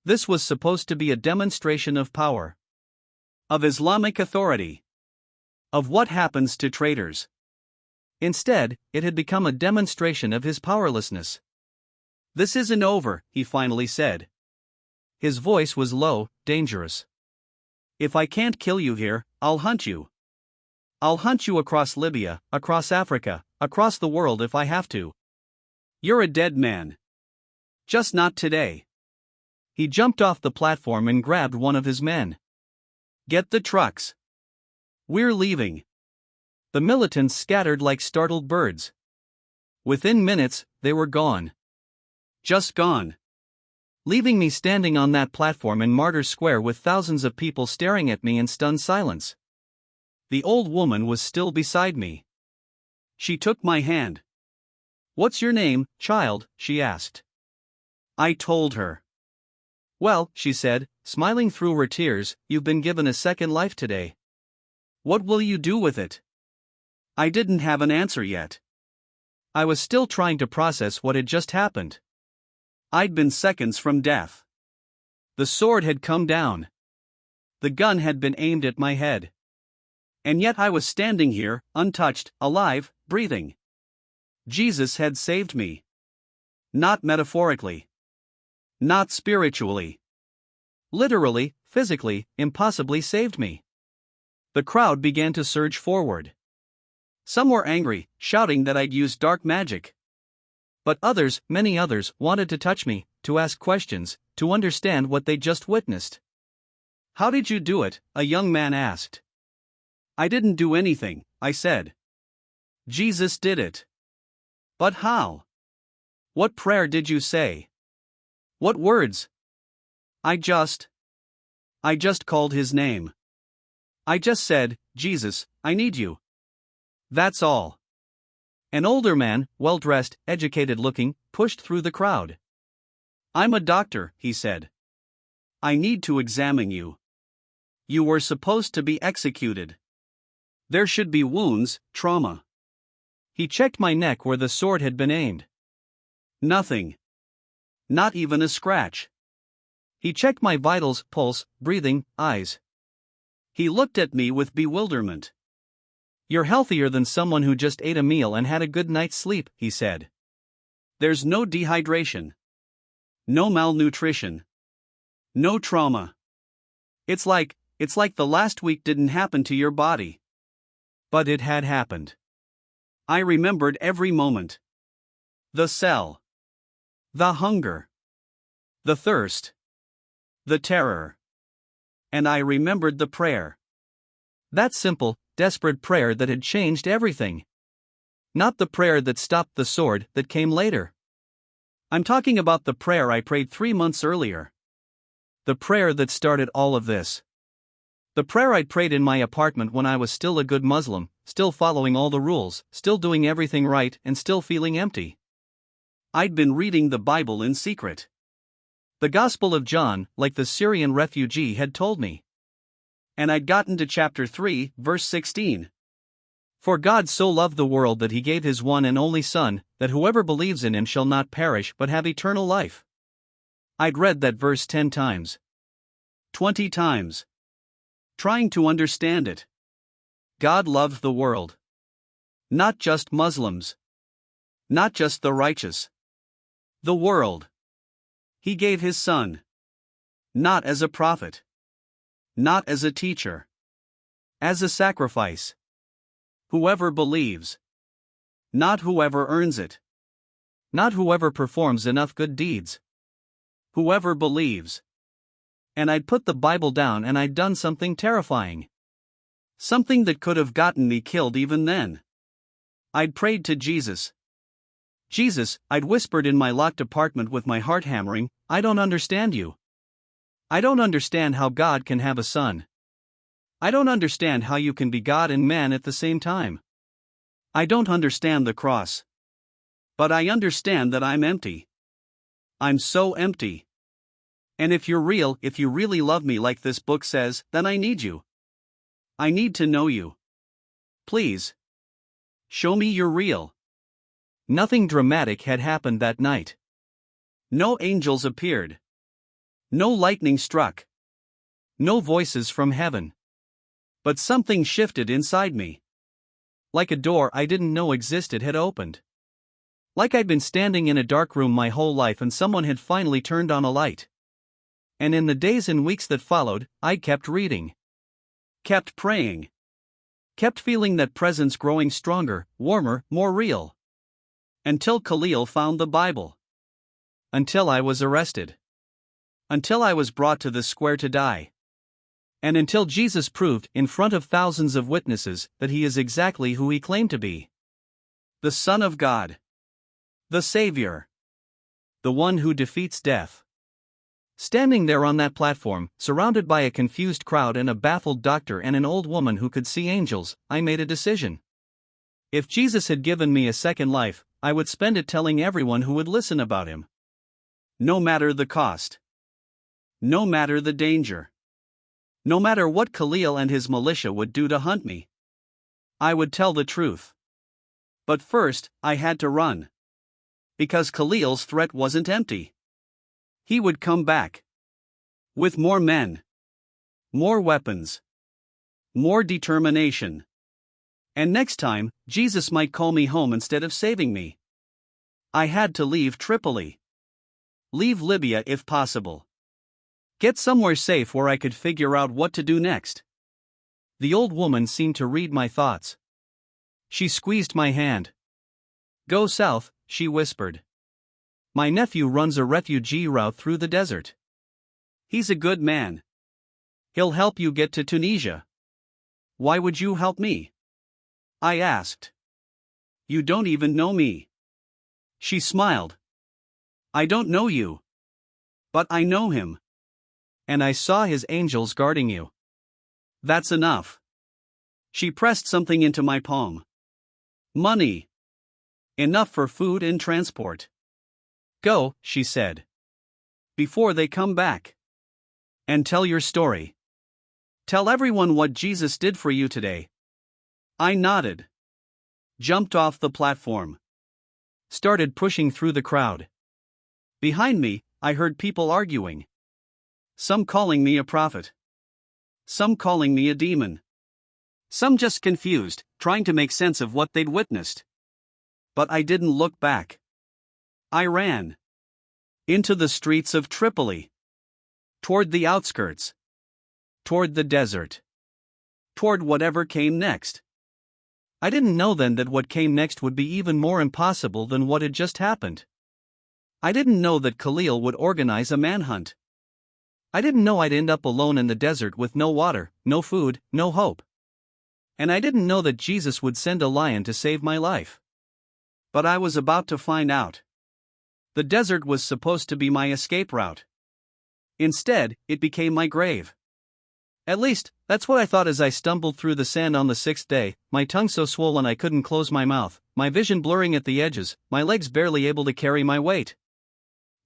This was supposed to be a demonstration of power. Of Islamic authority. Of what happens to traitors. Instead, it had become a demonstration of his powerlessness. This isn't over, he finally said. His voice was low, dangerous. If I can't kill you here, I'll hunt you. I'll hunt you across Libya, across Africa, across the world if I have to. You're a dead man. Just not today. He jumped off the platform and grabbed one of his men. Get the trucks. We're leaving. The militants scattered like startled birds. Within minutes, they were gone. Just gone. Leaving me standing on that platform in Martyrs Square with thousands of people staring at me in stunned silence. The old woman was still beside me. She took my hand. What's your name, child? She asked. I told her. Well, she said, smiling through her tears, you've been given a second life today. What will you do with it? I didn't have an answer yet. I was still trying to process what had just happened. I'd been seconds from death. The sword had come down. The gun had been aimed at my head. And yet I was standing here, untouched, alive, breathing. Jesus had saved me. Not metaphorically. Not spiritually. Literally, physically, impossibly saved me. The crowd began to surge forward. Some were angry, shouting that I'd used dark magic. But others, many others, wanted to touch me, to ask questions, to understand what they'd just witnessed. How did you do it? A young man asked. I didn't do anything, I said. Jesus did it. But how? What prayer did you say? What words? I just called his name. I just said, Jesus, I need you. That's all. An older man, well-dressed, educated-looking, pushed through the crowd. I'm a doctor, he said. I need to examine you. You were supposed to be executed. There should be wounds, trauma. He checked my neck where the sword had been aimed. Nothing. Not even a scratch. He checked my vitals, pulse, breathing, eyes. He looked at me with bewilderment. You're healthier than someone who just ate a meal and had a good night's sleep, he said. There's no dehydration. No malnutrition. No trauma. It's like the last week didn't happen to your body. But it had happened. I remembered every moment. The cell. The hunger. The thirst. The terror. And I remembered the prayer. That simple, desperate prayer that had changed everything. Not the prayer that stopped the sword that came later. I'm talking about the prayer I prayed 3 months earlier. The prayer that started all of this. The prayer I'd prayed in my apartment when I was still a good Muslim, still following all the rules, still doing everything right, and still feeling empty. I'd been reading the Bible in secret. The Gospel of John, like the Syrian refugee had told me. And I'd gotten to chapter 3, verse 16. For God so loved the world that he gave his one and only Son, that whoever believes in him shall not perish but have eternal life. I'd read that verse 10 times. 20 times. Trying to understand it. God loved the world. Not just Muslims. Not just the righteous. The world. He gave his Son. Not as a prophet. Not as a teacher. As a sacrifice. Whoever believes. Not whoever earns it. Not whoever performs enough good deeds. Whoever believes. And I'd put the Bible down and I'd done something terrifying. Something that could have gotten me killed even then. I'd prayed to Jesus. Jesus, I'd whispered in my locked apartment with my heart hammering, I don't understand you. I don't understand how God can have a son. I don't understand how you can be God and man at the same time. I don't understand the cross. But I understand that I'm empty. I'm so empty. And if you're real, if you really love me like this book says, then I need you. I need to know you. Please. Show me you're real. Nothing dramatic had happened that night. No angels appeared. No lightning struck. No voices from heaven. But something shifted inside me. Like a door I didn't know existed had opened. Like I'd been standing in a dark room my whole life and someone had finally turned on a light. And in the days and weeks that followed, I kept reading. Kept praying. Kept feeling that presence growing stronger, warmer, more real. Until Khalil found the Bible. Until I was arrested. Until I was brought to the square to die. And until Jesus proved, in front of thousands of witnesses, that he is exactly who he claimed to be. The Son of God. The Savior. The one who defeats death. Standing there on that platform, surrounded by a confused crowd and a baffled doctor and an old woman who could see angels, I made a decision. If Jesus had given me a second life, I would spend it telling everyone who would listen about him. No matter the cost. No matter the danger. No matter what Khalil and his militia would do to hunt me. I would tell the truth. But first, I had to run. Because Khalil's threat wasn't empty. He would come back. With more men. More weapons. More determination. And next time, Jesus might call me home instead of saving me. I had to leave Tripoli. Leave Libya if possible. Get somewhere safe where I could figure out what to do next. The old woman seemed to read my thoughts. She squeezed my hand. Go south, she whispered. My nephew runs a refugee route through the desert. He's a good man. He'll help you get to Tunisia. Why would you help me? I asked. You don't even know me. She smiled. I don't know you. But I know him. And I saw his angels guarding you. That's enough. She pressed something into my palm. Money. Enough for food and transport. Go, she said. Before they come back. And tell your story. Tell everyone what Jesus did for you today. I nodded. Jumped off the platform. Started pushing through the crowd. Behind me, I heard people arguing. Some calling me a prophet. Some calling me a demon. Some just confused, trying to make sense of what they'd witnessed. But I didn't look back. I ran. Into the streets of Tripoli. Toward the outskirts. Toward the desert. Toward whatever came next. I didn't know then that what came next would be even more impossible than what had just happened. I didn't know that Khalil would organize a manhunt. I didn't know I'd end up alone in the desert with no water, no food, no hope. And I didn't know that Jesus would send a lion to save my life. But I was about to find out. The desert was supposed to be my escape route. Instead, it became my grave. At least, that's what I thought as I stumbled through the sand on the 6th day, my tongue so swollen I couldn't close my mouth, my vision blurring at the edges, my legs barely able to carry my weight.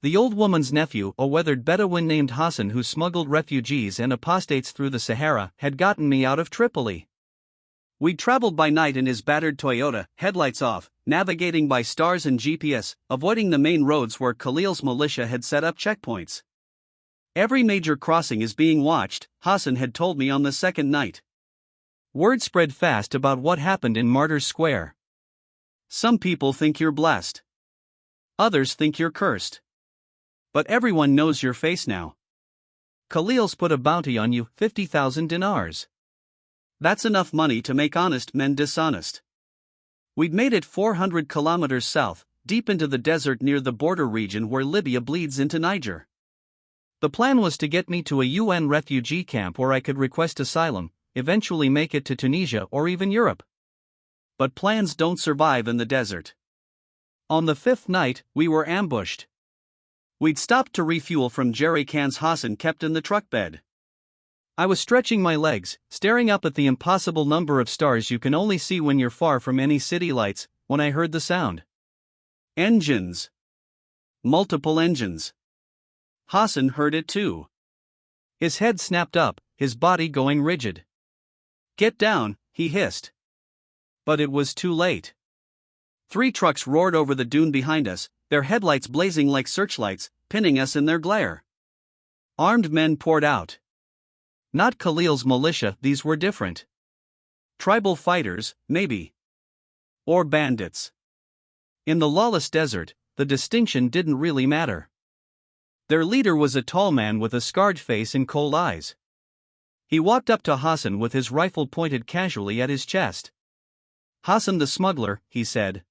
The old woman's nephew, a weathered Bedouin named Hassan who smuggled refugees and apostates through the Sahara, had gotten me out of Tripoli. We'd traveled by night in his battered Toyota, headlights off, navigating by stars and GPS, avoiding the main roads where Khalil's militia had set up checkpoints. Every major crossing is being watched, Hassan had told me on the second night. Word spread fast about what happened in Martyrs Square. Some people think you're blessed. Others think you're cursed. But everyone knows your face now. Khalil's put a bounty on you, 50,000 dinars. That's enough money to make honest men dishonest. We'd made it 400 kilometers south, deep into the desert near the border region where Libya bleeds into Niger. The plan was to get me to a UN refugee camp where I could request asylum, eventually make it to Tunisia or even Europe. But plans don't survive in the desert. On the 5th night, we were ambushed. We'd stopped to refuel from jerry cans Hassan kept in the truck bed. I was stretching my legs, staring up at the impossible number of stars you can only see when you're far from any city lights, when I heard the sound. Engines. Multiple engines. Hassan heard it too. His head snapped up, his body going rigid. "Get down," he hissed. But it was too late. 3 trucks roared over the dune behind us, their headlights blazing like searchlights, pinning us in their glare. Armed men poured out. Not Khalil's militia, these were different. Tribal fighters, maybe. Or bandits. In the lawless desert, the distinction didn't really matter. Their leader was a tall man with a scarred face and cold eyes. He walked up to Hassan with his rifle pointed casually at his chest. "Hassan the smuggler," he said.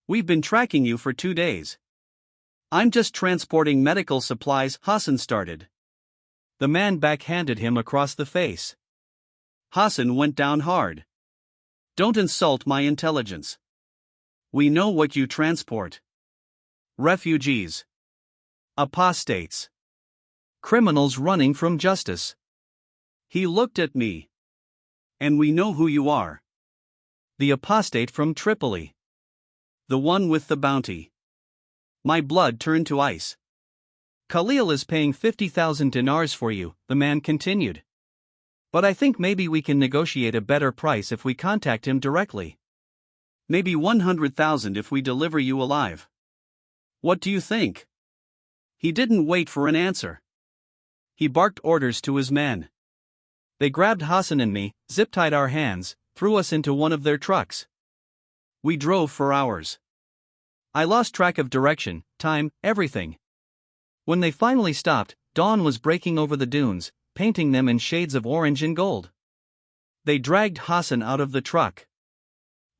"We've been tracking you for 2 days." "I'm just transporting medical supplies," Hassan started. The man backhanded him across the face. Hassan went down hard. "Don't insult my intelligence. We know what you transport. Refugees. Apostates. Criminals running from justice." He looked at me. "And we know who you are. The apostate from Tripoli. The one with the bounty." My blood turned to ice. "Khalil is paying 50,000 dinars for you," the man continued. "But I think maybe we can negotiate a better price if we contact him directly. Maybe 100,000 if we deliver you alive. What do you think?" He didn't wait for an answer. He barked orders to his men. They grabbed Hassan and me, zip-tied our hands, threw us into one of their trucks. We drove for hours. I lost track of direction, time, everything. When they finally stopped, dawn was breaking over the dunes, painting them in shades of orange and gold. They dragged Hassan out of the truck.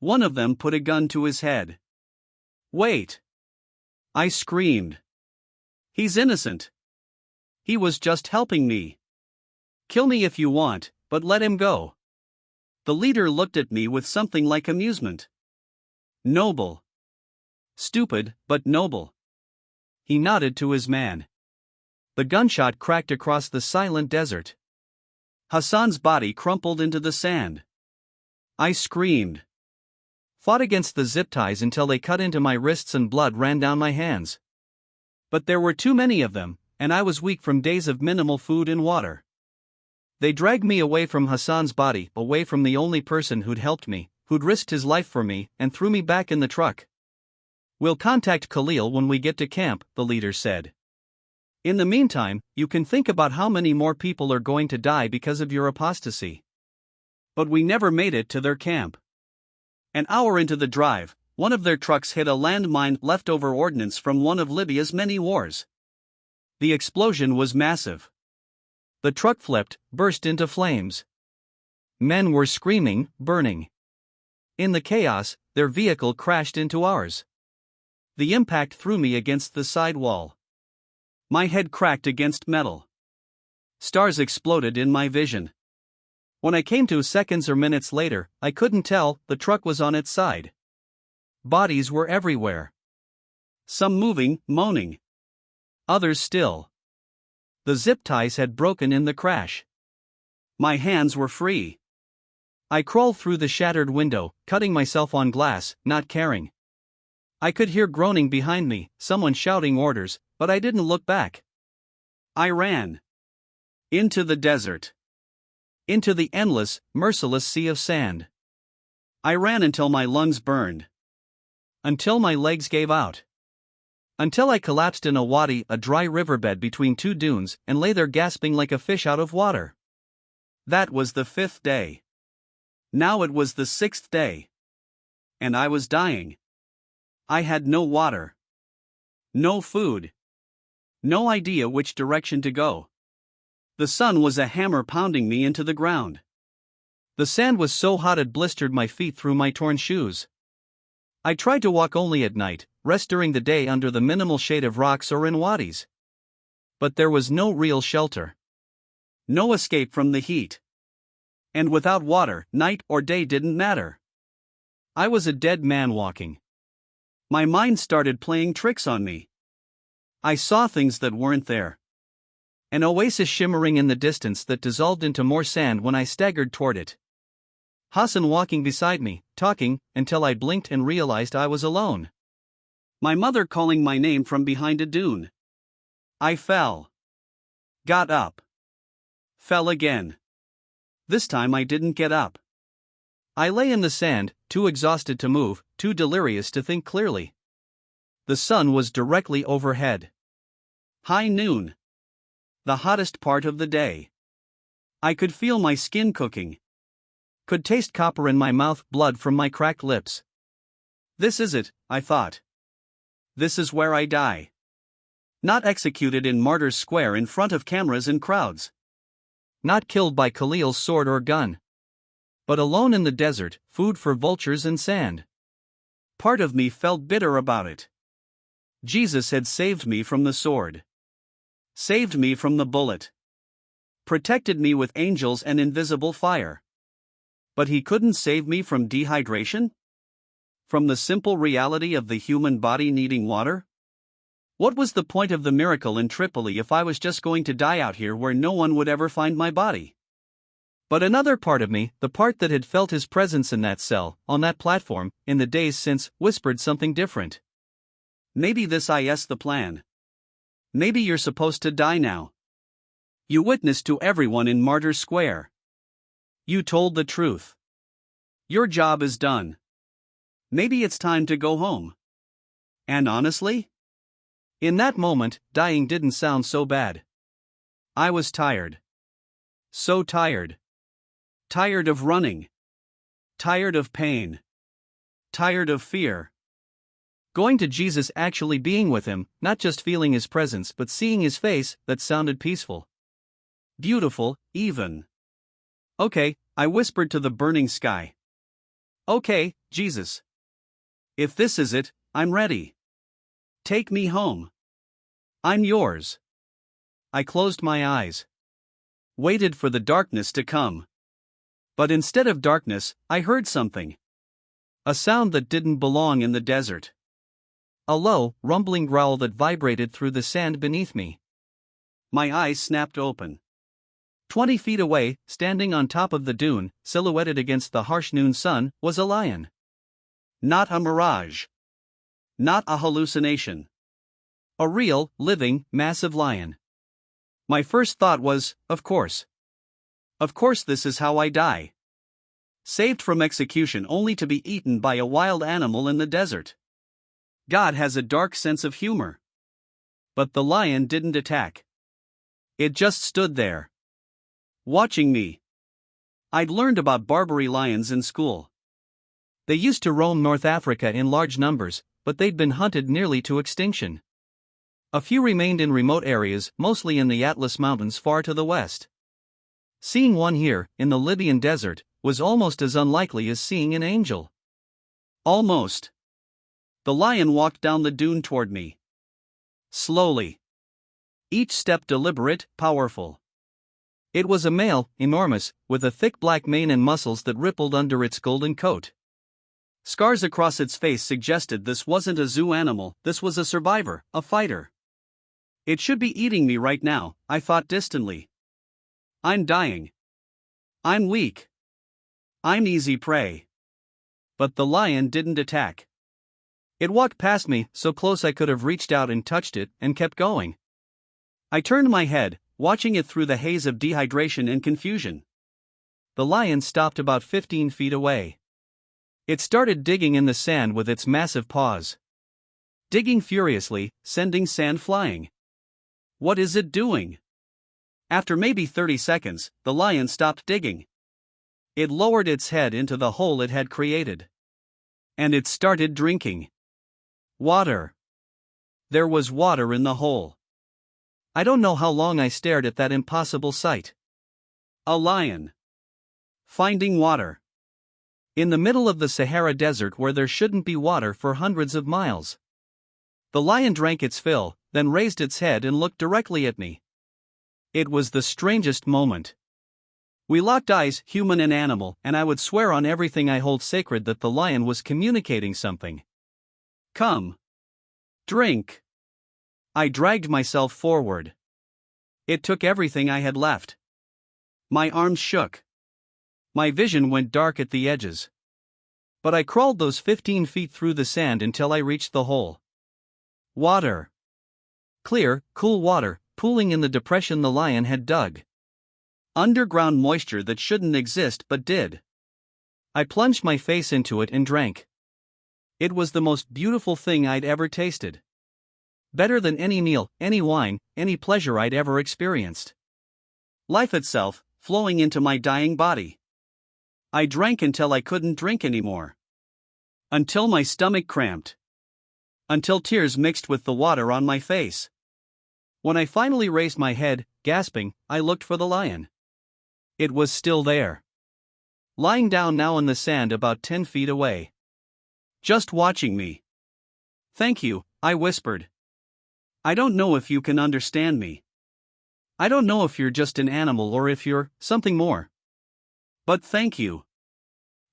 One of them put a gun to his head. "Wait!" I screamed. "He's innocent. He was just helping me. Kill me if you want, but let him go." The leader looked at me with something like amusement. "Noble. Stupid, but noble." He nodded to his man. The gunshot cracked across the silent desert. Hassan's body crumpled into the sand. I screamed. Fought against the zip ties until they cut into my wrists and blood ran down my hands. But there were too many of them, and I was weak from days of minimal food and water. They dragged me away from Hassan's body, away from the only person who'd helped me, who'd risked his life for me, and threw me back in the truck. "We'll contact Khalil when we get to camp," the leader said. "In the meantime, you can think about how many more people are going to die because of your apostasy." But we never made it to their camp. An hour into the drive, one of their trucks hit a landmine, leftover ordnance from one of Libya's many wars. The explosion was massive. The truck flipped, burst into flames. Men were screaming, burning. In the chaos, their vehicle crashed into ours. The impact threw me against the side wall. My head cracked against metal. Stars exploded in my vision. When I came to seconds or minutes later, I couldn't tell, the truck was on its side. Bodies were everywhere. Some moving, moaning. Others still. The zip ties had broken in the crash. My hands were free. I crawled through the shattered window, cutting myself on glass, not caring. I could hear groaning behind me, someone shouting orders, but I didn't look back. I ran. Into the desert. Into the endless, merciless sea of sand. I ran until my lungs burned. Until my legs gave out. Until I collapsed in a wadi, a dry riverbed between two dunes, and lay there gasping like a fish out of water. That was the 5th day. Now it was the 6th day. And I was dying. I had no water. No food. No idea which direction to go. The sun was a hammer pounding me into the ground. The sand was so hot it blistered my feet through my torn shoes. I tried to walk only at night, rest during the day under the minimal shade of rocks or in wadis. But there was no real shelter. No escape from the heat. And without water, night or day didn't matter. I was a dead man walking. My mind started playing tricks on me. I saw things that weren't there. An oasis shimmering in the distance that dissolved into more sand when I staggered toward it. Hassan walking beside me, talking, until I blinked and realized I was alone. My mother calling my name from behind a dune. I fell. Got up. Fell again. This time I didn't get up. I lay in the sand, too exhausted to move, too delirious to think clearly. The sun was directly overhead. High noon. The hottest part of the day. I could feel my skin cooking. Could taste copper in my mouth, blood from my cracked lips. This is it, I thought. This is where I die. Not executed in Martyrs Square in front of cameras and crowds. Not killed by Khalil's sword or gun. But alone in the desert, food for vultures and sand. Part of me felt bitter about it. Jesus had saved me from the sword. Saved me from the bullet. Protected me with angels and invisible fire. But he couldn't save me from dehydration? From the simple reality of the human body needing water? What was the point of the miracle in Tripoli if I was just going to die out here where no one would ever find my body? But another part of me, the part that had felt his presence in that cell, on that platform, in the days since, whispered something different. Maybe this is the plan. Maybe you're supposed to die now. You witnessed to everyone in Martyrs Square. You told the truth. Your job is done. Maybe it's time to go home. And honestly? In that moment, dying didn't sound so bad. I was tired. So tired. Tired of running. Tired of pain. Tired of fear. Going to Jesus, actually being with him, not just feeling his presence but seeing his face, that sounded peaceful. Beautiful, even. Okay, I whispered to the burning sky. Okay, Jesus. If this is it, I'm ready. Take me home. I'm yours. I closed my eyes. Waited for the darkness to come. But instead of darkness, I heard something. A sound that didn't belong in the desert. A low, rumbling growl that vibrated through the sand beneath me. My eyes snapped open. 20 feet away, standing on top of the dune, silhouetted against the harsh noon sun, was a lion. Not a mirage. Not a hallucination. A real, living, massive lion. My first thought was, of course. Of course this is how I die. Saved from execution only to be eaten by a wild animal in the desert. God has a dark sense of humor. But the lion didn't attack. It just stood there. Watching me. I'd learned about Barbary lions in school. They used to roam North Africa in large numbers, but they'd been hunted nearly to extinction. A few remained in remote areas, mostly in the Atlas Mountains far to the west. Seeing one here, in the Libyan desert, was almost as unlikely as seeing an angel. Almost. The lion walked down the dune toward me. Slowly. Each step deliberate, powerful. It was a male, enormous, with a thick black mane and muscles that rippled under its golden coat. Scars across its face suggested this wasn't a zoo animal, this was a survivor, a fighter. It should be eating me right now, I thought distantly. I'm dying. I'm weak. I'm easy prey. But the lion didn't attack. It walked past me, so close I could have reached out and touched it, and kept going. I turned my head, watching it through the haze of dehydration and confusion. The lion stopped about 15 feet away. It started digging in the sand with its massive paws. Digging furiously, sending sand flying. What is it doing? After maybe 30 seconds, the lion stopped digging. It lowered its head into the hole it had created. And it started drinking. Water. There was water in the hole. I don't know how long I stared at that impossible sight. A lion. Finding water. In the middle of the Sahara Desert where there shouldn't be water for hundreds of miles. The lion drank its fill, then raised its head and looked directly at me. It was the strangest moment. We locked eyes, human and animal, and I would swear on everything I hold sacred that the lion was communicating something. Come. Drink. I dragged myself forward. It took everything I had left. My arms shook. My vision went dark at the edges. But I crawled those 15 feet through the sand until I reached the hole. Water. Clear, cool water, pooling in the depression the lion had dug. Underground moisture that shouldn't exist but did. I plunged my face into it and drank. It was the most beautiful thing I'd ever tasted. Better than any meal, any wine, any pleasure I'd ever experienced. Life itself, flowing into my dying body. I drank until I couldn't drink anymore. Until my stomach cramped. Until tears mixed with the water on my face. When I finally raised my head, gasping, I looked for the lion. It was still there. Lying down now in the sand about 10 feet away. Just watching me. Thank you, I whispered. I don't know if you can understand me. I don't know if you're just an animal or if you're something more. But thank you.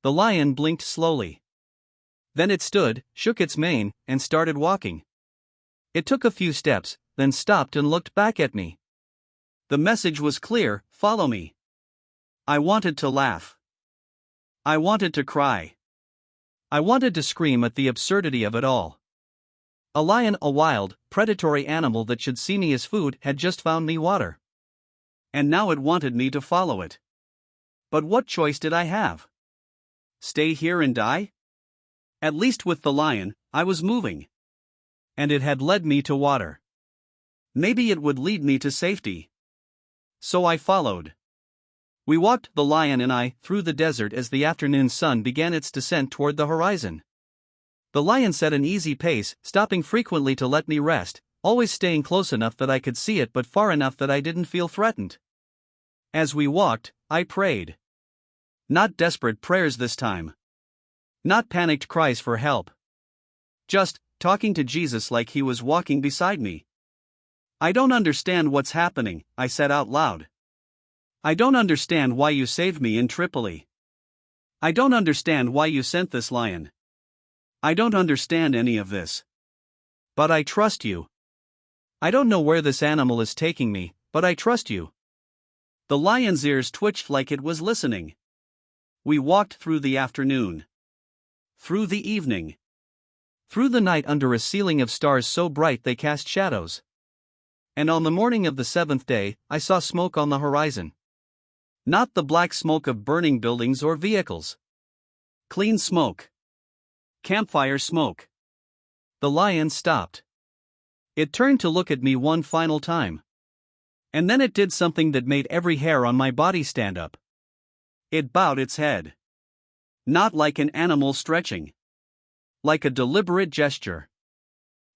The lion blinked slowly. Then it stood, shook its mane, and started walking. It took a few steps, then stopped and looked back at me. The message was clear, follow me. I wanted to laugh. I wanted to cry. I wanted to scream at the absurdity of it all. A lion, a wild, predatory animal that should see me as food, had just found me water. And now it wanted me to follow it. But what choice did I have? Stay here and die? At least with the lion, I was moving. And it had led me to water. Maybe it would lead me to safety. So I followed. We walked, the lion and I, through the desert as the afternoon sun began its descent toward the horizon. The lion set an easy pace, stopping frequently to let me rest, always staying close enough that I could see it but far enough that I didn't feel threatened. As we walked, I prayed. Not desperate prayers this time. Not panicked cries for help. Just talking to Jesus like he was walking beside me. I don't understand what's happening, I said out loud. I don't understand why you saved me in Tripoli. I don't understand why you sent this lion. I don't understand any of this. But I trust you. I don't know where this animal is taking me, but I trust you. The lion's ears twitched like it was listening. We walked through the afternoon. Through the evening. Through the night under a ceiling of stars so bright they cast shadows. And on the morning of the 7th day, I saw smoke on the horizon. Not the black smoke of burning buildings or vehicles. Clean smoke. Campfire smoke. The lion stopped. It turned to look at me one final time. And then it did something that made every hair on my body stand up. It bowed its head. Not like an animal stretching. Like a deliberate gesture.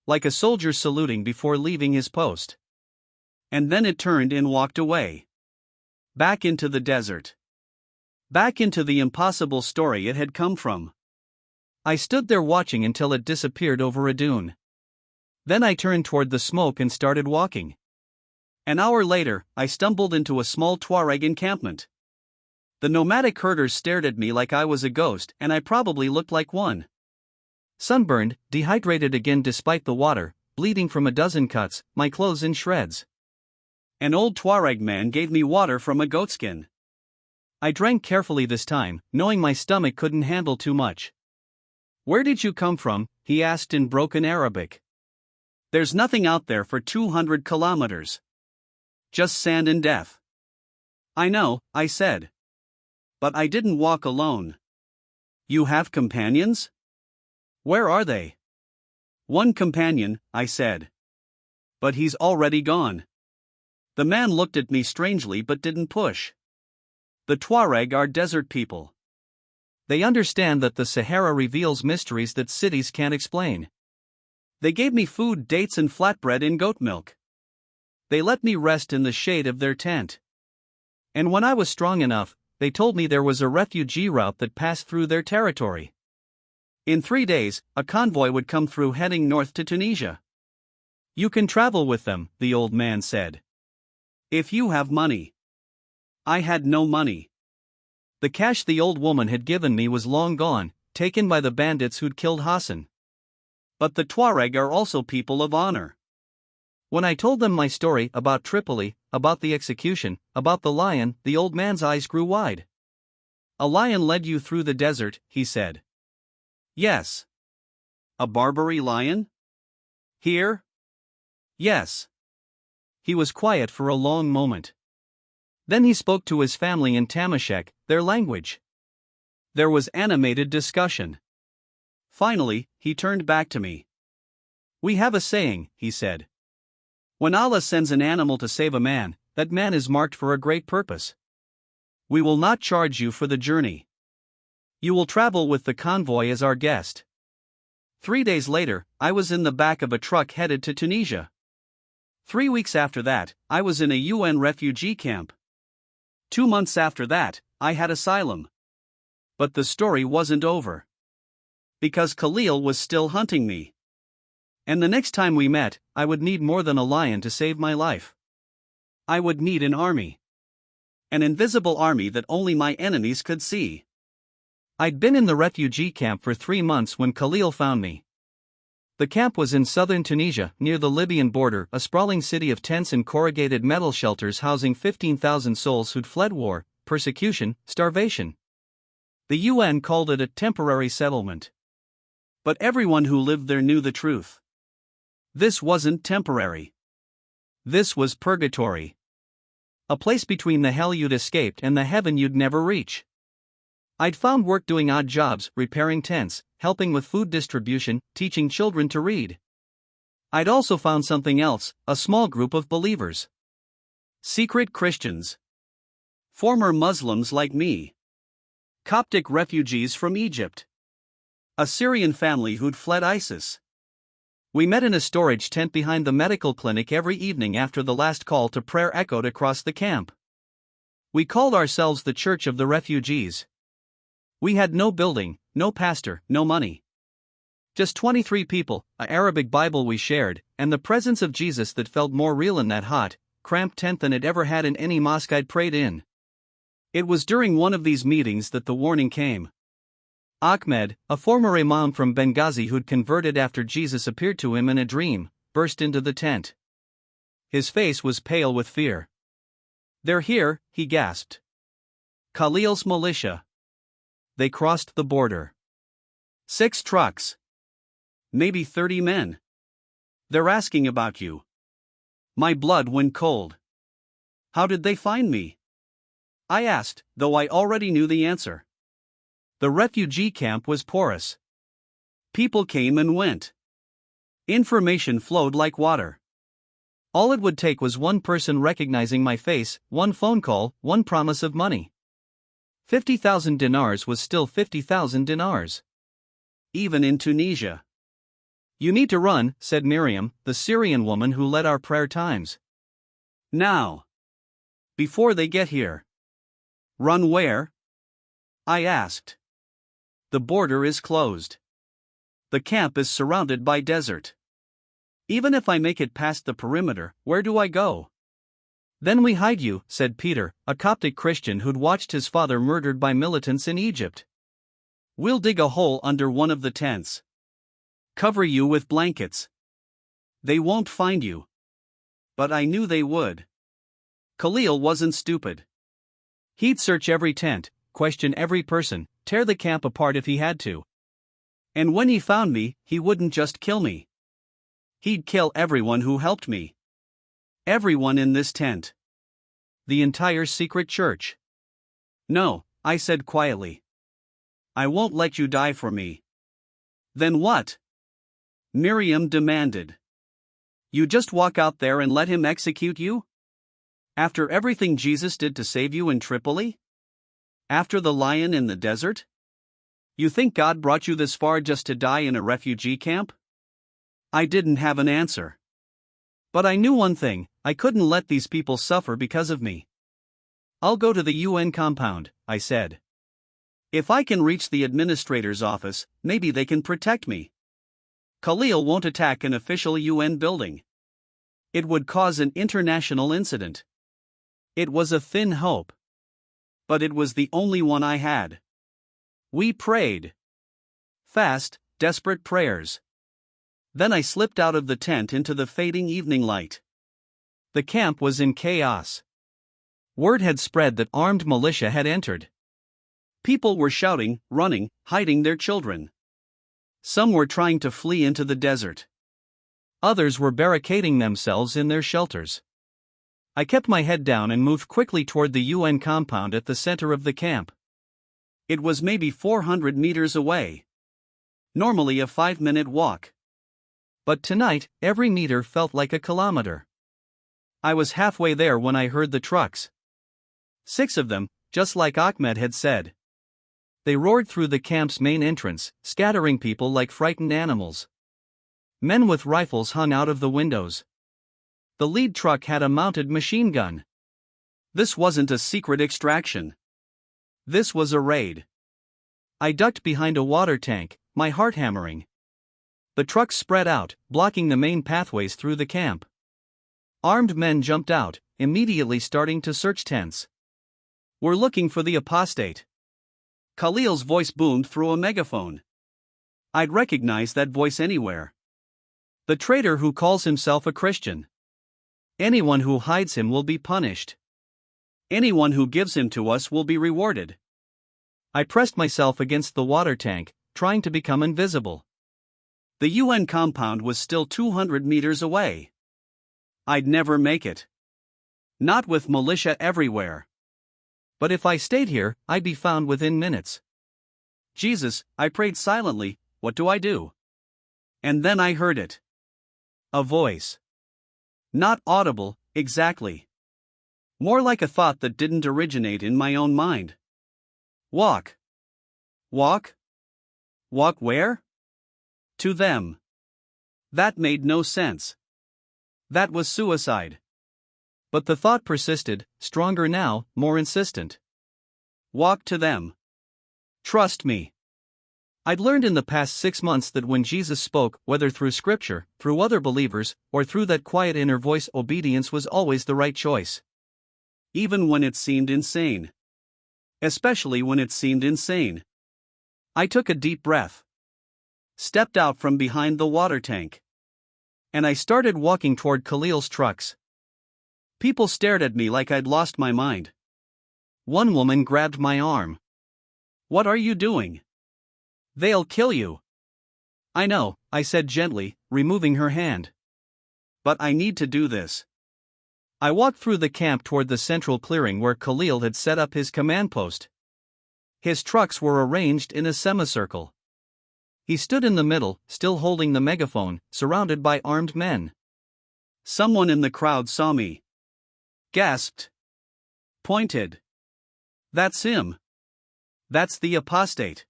Like a soldier saluting before leaving his post. And then it turned and walked away. Back into the desert. Back into the impossible story it had come from. I stood there watching until it disappeared over a dune. Then I turned toward the smoke and started walking. An hour later, I stumbled into a small Tuareg encampment. The nomadic herders stared at me like I was a ghost, and I probably looked like one. Sunburned, dehydrated again despite the water, bleeding from a dozen cuts, my clothes in shreds. An old Tuareg man gave me water from a goatskin. I drank carefully this time, knowing my stomach couldn't handle too much. "Where did you come from?" he asked in broken Arabic. "There's nothing out there for 200 kilometers. Just sand and death." "I know," I said. "But I didn't walk alone." "You have companions?" "Where are they?" "One companion," I said. "But he's already gone." The man looked at me strangely but didn't push. The Tuareg are desert people. They understand that the Sahara reveals mysteries that cities can't explain. They gave me food, dates and flatbread in goat milk. They let me rest in the shade of their tent. And when I was strong enough, they told me there was a refugee route that passed through their territory. In 3 days, a convoy would come through heading north to Tunisia. "You can travel with them," the old man said. "If you have money." I had no money. The cash the old woman had given me was long gone, taken by the bandits who'd killed Hassan. But the Tuareg are also people of honor. When I told them my story about Tripoli, about the execution, about the lion, the old man's eyes grew wide. "A lion led you through the desert," he said. "Yes." "A Barbary lion? Here?" "Yes." He was quiet for a long moment. Then he spoke to his family in Tamashek, their language. There was animated discussion. Finally, he turned back to me. "We have a saying," he said. "When Allah sends an animal to save a man, that man is marked for a great purpose. We will not charge you for the journey. You will travel with the convoy as our guest." 3 days later, I was in the back of a truck headed to Tunisia. 3 weeks after that, I was in a UN refugee camp. 2 months after that, I had asylum. But the story wasn't over. Because Khalil was still hunting me. And the next time we met, I would need more than a lion to save my life. I would need an army. An invisible army that only my enemies could see. I'd been in the refugee camp for 3 months when Khalil found me. The camp was in southern Tunisia, near the Libyan border, a sprawling city of tents and corrugated metal shelters housing 15,000 souls who'd fled war, persecution, starvation. The UN called it a temporary settlement. But everyone who lived there knew the truth. This wasn't temporary. This was purgatory. A place between the hell you'd escaped and the heaven you'd never reach. I'd found work doing odd jobs, repairing tents, helping with food distribution, teaching children to read. I'd also found something else, a small group of believers. Secret Christians. Former Muslims like me. Coptic refugees from Egypt. A Syrian family who'd fled ISIS. We met in a storage tent behind the medical clinic every evening after the last call to prayer echoed across the camp. We called ourselves the Church of the Refugees. We had no building, no pastor, no money. Just 23 people, an Arabic Bible we shared, and the presence of Jesus that felt more real in that hot, cramped tent than it ever had in any mosque I'd prayed in. It was during one of these meetings that the warning came. Ahmed, a former imam from Benghazi who'd converted after Jesus appeared to him in a dream, burst into the tent. His face was pale with fear. "They're here," he gasped. "Khalil's militia. They crossed the border. 6 trucks. Maybe 30 men. They're asking about you." My blood went cold. "How did they find me?" I asked, though I already knew the answer. The refugee camp was porous. People came and went. Information flowed like water. All it would take was one person recognizing my face, one phone call, one promise of money. 50,000 dinars was still 50,000 dinars. Even in Tunisia. "You need to run," said Miriam, the Syrian woman who led our prayer times. "Now. Before they get here." "Run where?" I asked. "The border is closed. The camp is surrounded by desert. Even if I make it past the perimeter, where do I go?" Then we hide you, said Peter, a Coptic Christian who'd watched his father murdered by militants in Egypt. We'll dig a hole under one of the tents. Cover you with blankets. They won't find you. But I knew they would. Khalil wasn't stupid. He'd search every tent, question every person, tear the camp apart if he had to. And when he found me, he wouldn't just kill me. He'd kill everyone who helped me. Everyone in this tent. The entire secret church. No, I said quietly. I won't let you die for me. Then what? Miriam demanded. You just walk out there and let him execute you? After everything Jesus did to save you in Tripoli? After the lion in the desert? You think God brought you this far just to die in a refugee camp? I didn't have an answer. But I knew one thing, I couldn't let these people suffer because of me. I'll go to the UN compound, I said. If I can reach the administrator's office, maybe they can protect me. Khalil won't attack an official UN building. It would cause an international incident. It was a thin hope. But it was the only one I had. We prayed. Fast, desperate prayers. Then I slipped out of the tent into the fading evening light. The camp was in chaos. Word had spread that armed militia had entered. People were shouting, running, hiding their children. Some were trying to flee into the desert. Others were barricading themselves in their shelters. I kept my head down and moved quickly toward the UN compound at the center of the camp. It was maybe 400 meters away. Normally a 5-minute walk. But tonight, every meter felt like a kilometer. I was halfway there when I heard the trucks. 6 of them, just like Ahmed had said. They roared through the camp's main entrance, scattering people like frightened animals. Men with rifles hung out of the windows. The lead truck had a mounted machine gun. This wasn't a secret extraction. This was a raid. I ducked behind a water tank, my heart hammering. The trucks spread out, blocking the main pathways through the camp. Armed men jumped out, immediately starting to search tents. We're looking for the apostate. Khalil's voice boomed through a megaphone. I'd recognize that voice anywhere. The traitor who calls himself a Christian. Anyone who hides him will be punished. Anyone who gives him to us will be rewarded. I pressed myself against the water tank, trying to become invisible. The UN compound was still 200 meters away. I'd never make it. Not with militia everywhere. But if I stayed here, I'd be found within minutes. Jesus, I prayed silently, what do I do? And then I heard it. A voice. Not audible, exactly. More like a thought that didn't originate in my own mind. Walk. Walk? Walk where? To them. That made no sense. That was suicide. But the thought persisted, stronger now, more insistent. Walk to them. Trust me. I'd learned in the past 6 months that when Jesus spoke, whether through scripture, through other believers, or through that quiet inner voice, obedience was always the right choice. Even when it seemed insane. Especially when it seemed insane. I took a deep breath. Stepped out from behind the water tank. And I started walking toward Khalil's trucks. People stared at me like I'd lost my mind. One woman grabbed my arm. What are you doing? They'll kill you. I know, I said gently, removing her hand. But I need to do this. I walked through the camp toward the central clearing where Khalil had set up his command post. His trucks were arranged in a semicircle. He stood in the middle, still holding the megaphone, surrounded by armed men. Someone in the crowd saw me. Gasped. Pointed. That's him. That's the apostate.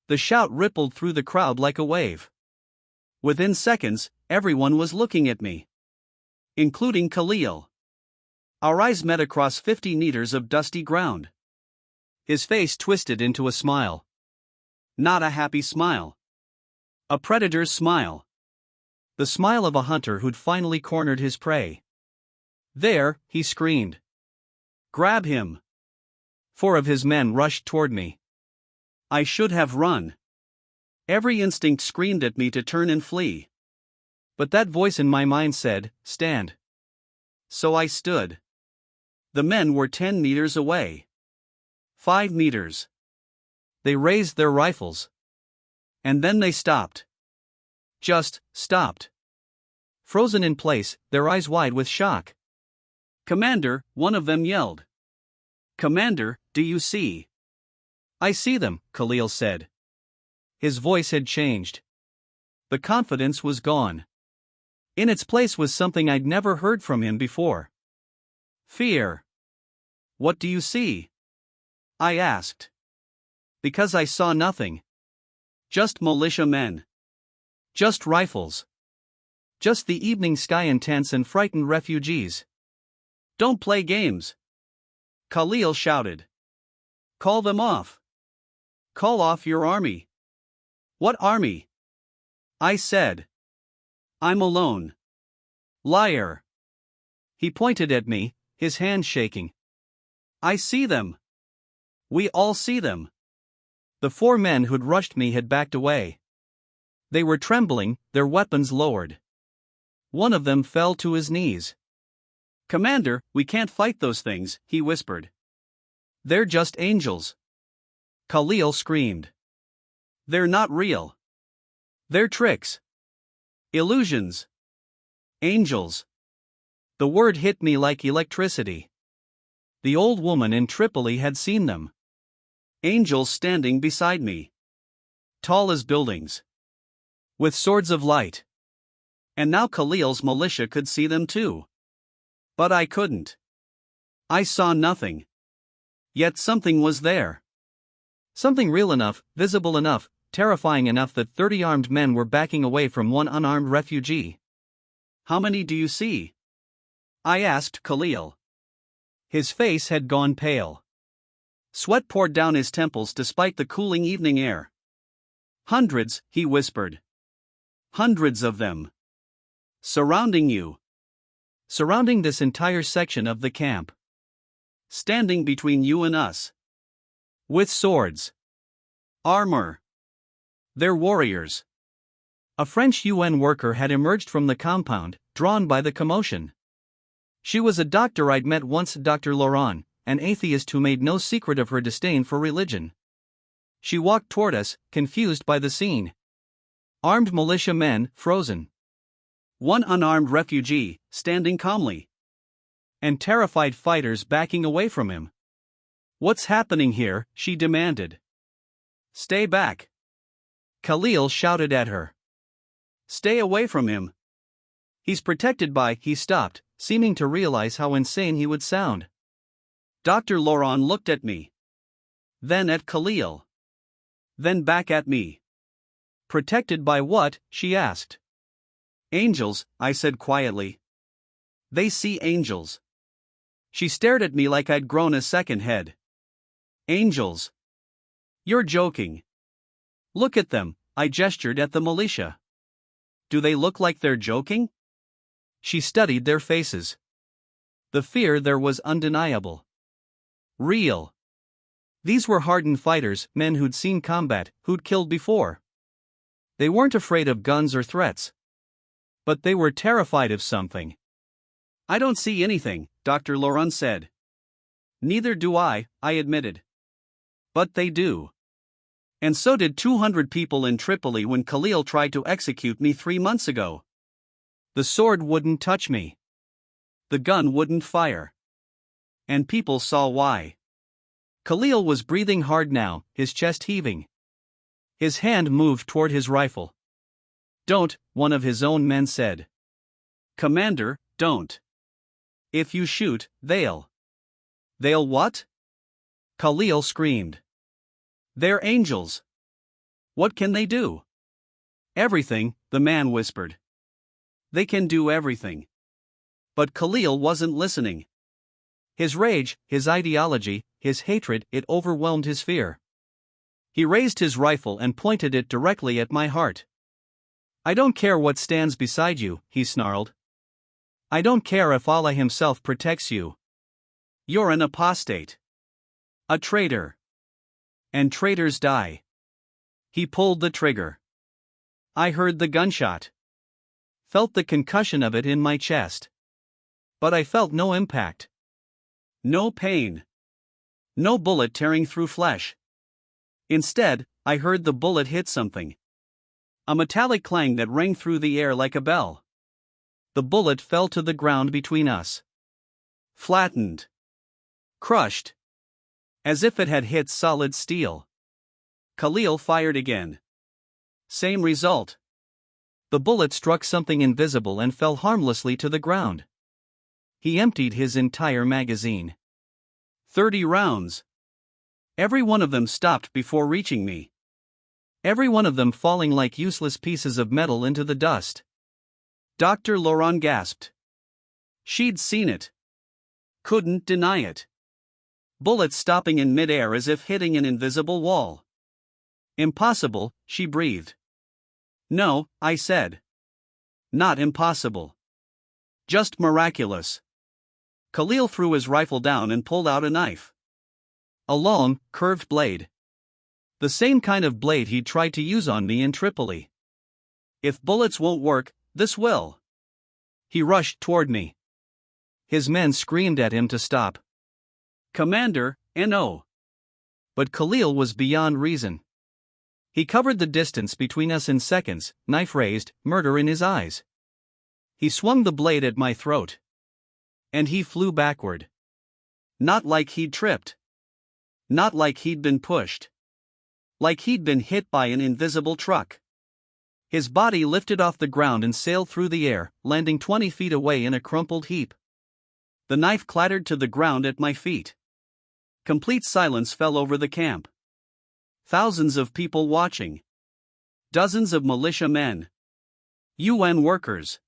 The shout rippled through the crowd like a wave. Within seconds, everyone was looking at me. Including Khalil. Our eyes met across 50 meters of dusty ground. His face twisted into a smile. Not a happy smile. A predator's smile. The smile of a hunter who'd finally cornered his prey. There, he screamed. Grab him. 4 of his men rushed toward me. I should have run. Every instinct screamed at me to turn and flee. But that voice in my mind said, stand. So I stood. The men were 10 meters away. 5 meters. They raised their rifles. And then they stopped. Just stopped. Frozen in place, their eyes wide with shock. Commander, one of them yelled. Commander, do you see? I see them, Khalil said. His voice had changed. The confidence was gone. In its place was something I'd never heard from him before. Fear. What do you see? I asked. Because I saw nothing. Just militia men. Just rifles. Just the evening sky and tents and frightened refugees. Don't play games. Khalil shouted. Call them off. Call off your army. What army? I said. I'm alone. Liar. He pointed at me, his hand shaking. I see them. We all see them. The 4 men who'd rushed me had backed away. They were trembling, their weapons lowered. One of them fell to his knees. Commander, we can't fight those things, he whispered. They're just angels. Khalil screamed. They're not real. They're tricks. Illusions. Angels. The word hit me like electricity. The old woman in Tripoli had seen them. Angels standing beside me. Tall as buildings. With swords of light. And now Khalil's militia could see them too. But I couldn't. I saw nothing. Yet something was there. Something real enough, visible enough, terrifying enough that 30 armed men were backing away from one unarmed refugee. How many do you see? I asked Khalil. His face had gone pale. Sweat poured down his temples despite the cooling evening air. Hundreds, he whispered. Hundreds of them. Surrounding you. Surrounding this entire section of the camp. Standing between you and us. With swords. Armor. They're warriors. A French UN worker had emerged from the compound, drawn by the commotion. She was a doctor I'd met once, Dr. Laurent, an atheist who made no secret of her disdain for religion. She walked toward us, confused by the scene. Armed militia men, frozen. One unarmed refugee, standing calmly. And terrified fighters backing away from him. What's happening here? She demanded. Stay back. Khalil shouted at her. Stay away from him. He's protected by. He stopped, seeming to realize how insane he would sound. Dr. Laurent looked at me. Then at Khalil. Then back at me. Protected by what? She asked. Angels, I said quietly. They see angels. She stared at me like I'd grown a second head. Angels. You're joking. Look at them, I gestured at the militia. Do they look like they're joking? She studied their faces. The fear there was undeniable. Real. These were hardened fighters, men who'd seen combat, who'd killed before. They weren't afraid of guns or threats. But they were terrified of something. I don't see anything, Dr. Laurent said. Neither do I admitted. But they do. And so did 200 people in Tripoli when Khalil tried to execute me 3 months ago. The sword wouldn't touch me. The gun wouldn't fire. And people saw why. Khalil was breathing hard now, his chest heaving. His hand moved toward his rifle. Don't, one of his own men said. Commander, don't. If you shoot, they'll. They'll what? Khalil screamed. They're angels. What can they do? Everything, the man whispered. They can do everything. But Khalil wasn't listening. His rage, his ideology, his hatred, it overwhelmed his fear. He raised his rifle and pointed it directly at my heart. I don't care what stands beside you, he snarled. I don't care if Allah Himself protects you. You're an apostate. A traitor. And traitors die. He pulled the trigger. I heard the gunshot. Felt the concussion of it in my chest. But I felt no impact. No pain. No bullet tearing through flesh. Instead, I heard the bullet hit something. A metallic clang that rang through the air like a bell. The bullet fell to the ground between us. Flattened. Crushed. As if it had hit solid steel. Khalil fired again. Same result. The bullet struck something invisible and fell harmlessly to the ground. He emptied his entire magazine. 30 rounds. Every one of them stopped before reaching me. Every one of them falling like useless pieces of metal into the dust. Dr. Laurent gasped. She'd seen it. Couldn't deny it. Bullets stopping in midair as if hitting an invisible wall. Impossible, she breathed. No, I said. Not impossible. Just miraculous. Khalil threw his rifle down and pulled out a knife. A long, curved blade. The same kind of blade he'd tried to use on me in Tripoli. If bullets won't work, this will. He rushed toward me. His men screamed at him to stop. Commander, no. But Khalil was beyond reason. He covered the distance between us in seconds, knife raised, murder in his eyes. He swung the blade at my throat. And he flew backward. Not like he'd tripped. Not like he'd been pushed. Like he'd been hit by an invisible truck. His body lifted off the ground and sailed through the air, landing 20 feet away in a crumpled heap. The knife clattered to the ground at my feet. Complete silence fell over the camp. Thousands of people watching. Dozens of militia men. UN workers.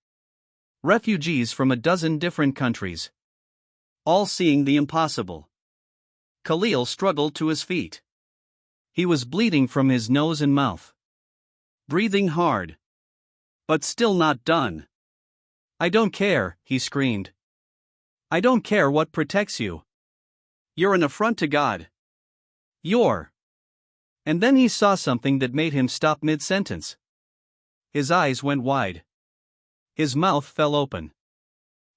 Refugees from a dozen different countries. All seeing the impossible. Khalil struggled to his feet. He was bleeding from his nose and mouth. Breathing hard. But still not done. I don't care, he screamed. I don't care what protects you. You're an affront to God. You're. And then he saw something that made him stop mid-sentence. His eyes went wide. His mouth fell open.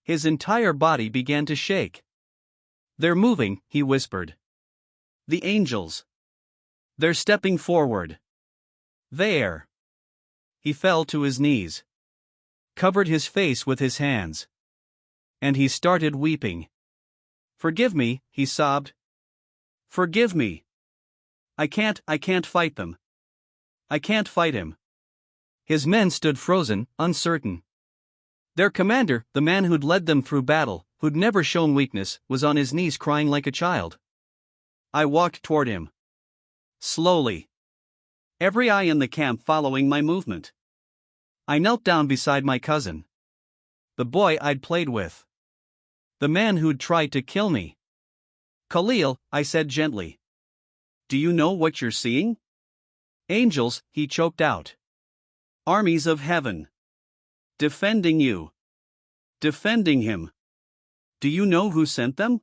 His entire body began to shake. They're moving, he whispered. The angels. They're stepping forward. There. He fell to his knees. Covered his face with his hands. And he started weeping. Forgive me, he sobbed. Forgive me. I can't fight them. I can't fight him. His men stood frozen, uncertain. Their commander, the man who'd led them through battle, who'd never shown weakness, was on his knees crying like a child. I walked toward him. Slowly. Every eye in the camp following my movement. I knelt down beside my cousin. The boy I'd played with. The man who'd tried to kill me. Khalil, I said gently. Do you know what you're seeing? Angels, he choked out. Armies of heaven. Defending you. Defending him. Do you know who sent them?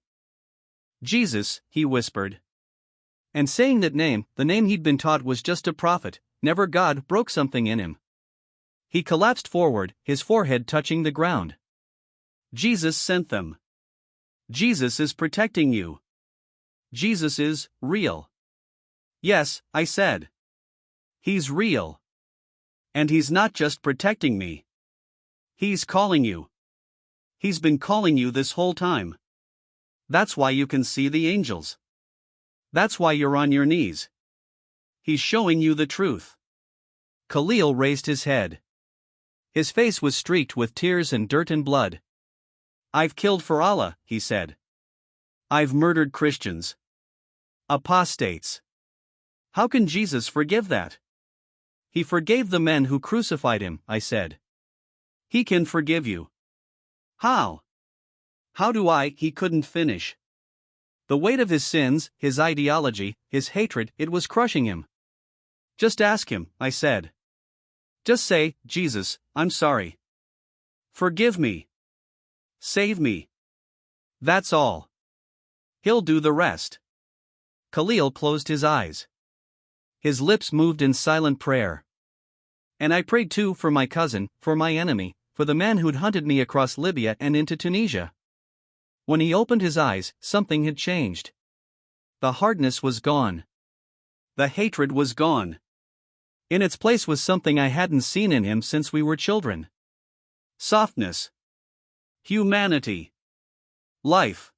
Jesus, he whispered. And saying that name, the name he'd been taught was just a prophet, never God, broke something in him. He collapsed forward, his forehead touching the ground. Jesus sent them. Jesus is protecting you. Jesus is real. Yes, I said. He's real. And he's not just protecting me. He's calling you. He's been calling you this whole time. That's why you can see the angels. That's why you're on your knees. He's showing you the truth. Khalil raised his head. His face was streaked with tears and dirt and blood. I've killed for Allah, he said. I've murdered Christians. Apostates. How can Jesus forgive that? He forgave the men who crucified him, I said. He can forgive you. How? How do I? He couldn't finish. The weight of his sins, his ideology, his hatred, it was crushing him. Just ask him, I said. Just say, Jesus, I'm sorry. Forgive me. Save me. That's all. He'll do the rest. Khalil closed his eyes. His lips moved in silent prayer. And I prayed too, for my cousin, for my enemy, for the man who'd hunted me across Libya and into Tunisia. When he opened his eyes, something had changed. The hardness was gone. The hatred was gone. In its place was something I hadn't seen in him since we were children. Softness. Humanity. Life.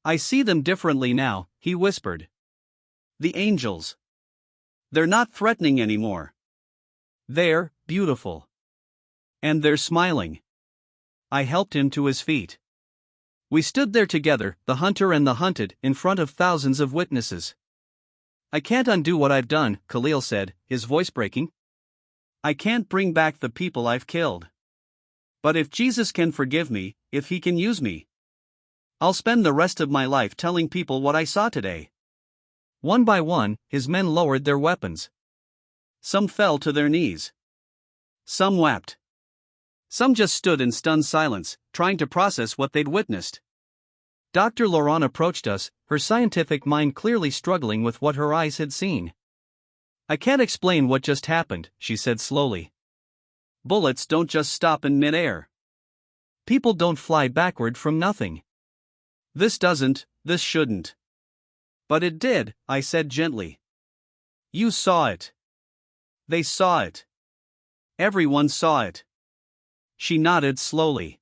I see them differently now, he whispered. The angels. They're not threatening anymore. They're beautiful. And they're smiling. I helped him to his feet. We stood there together, the hunter and the hunted, in front of thousands of witnesses. I can't undo what I've done, Khalil said, his voice breaking. I can't bring back the people I've killed. But if Jesus can forgive me, if he can use me, I'll spend the rest of my life telling people what I saw today. One by one, his men lowered their weapons. Some fell to their knees. Some wept. Some just stood in stunned silence, trying to process what they'd witnessed. Dr. Laurent approached us, her scientific mind clearly struggling with what her eyes had seen. I can't explain what just happened, she said slowly. Bullets don't just stop in midair. People don't fly backward from nothing. This doesn't, this shouldn't. But it did, I said gently. You saw it. They saw it. Everyone saw it. She nodded slowly.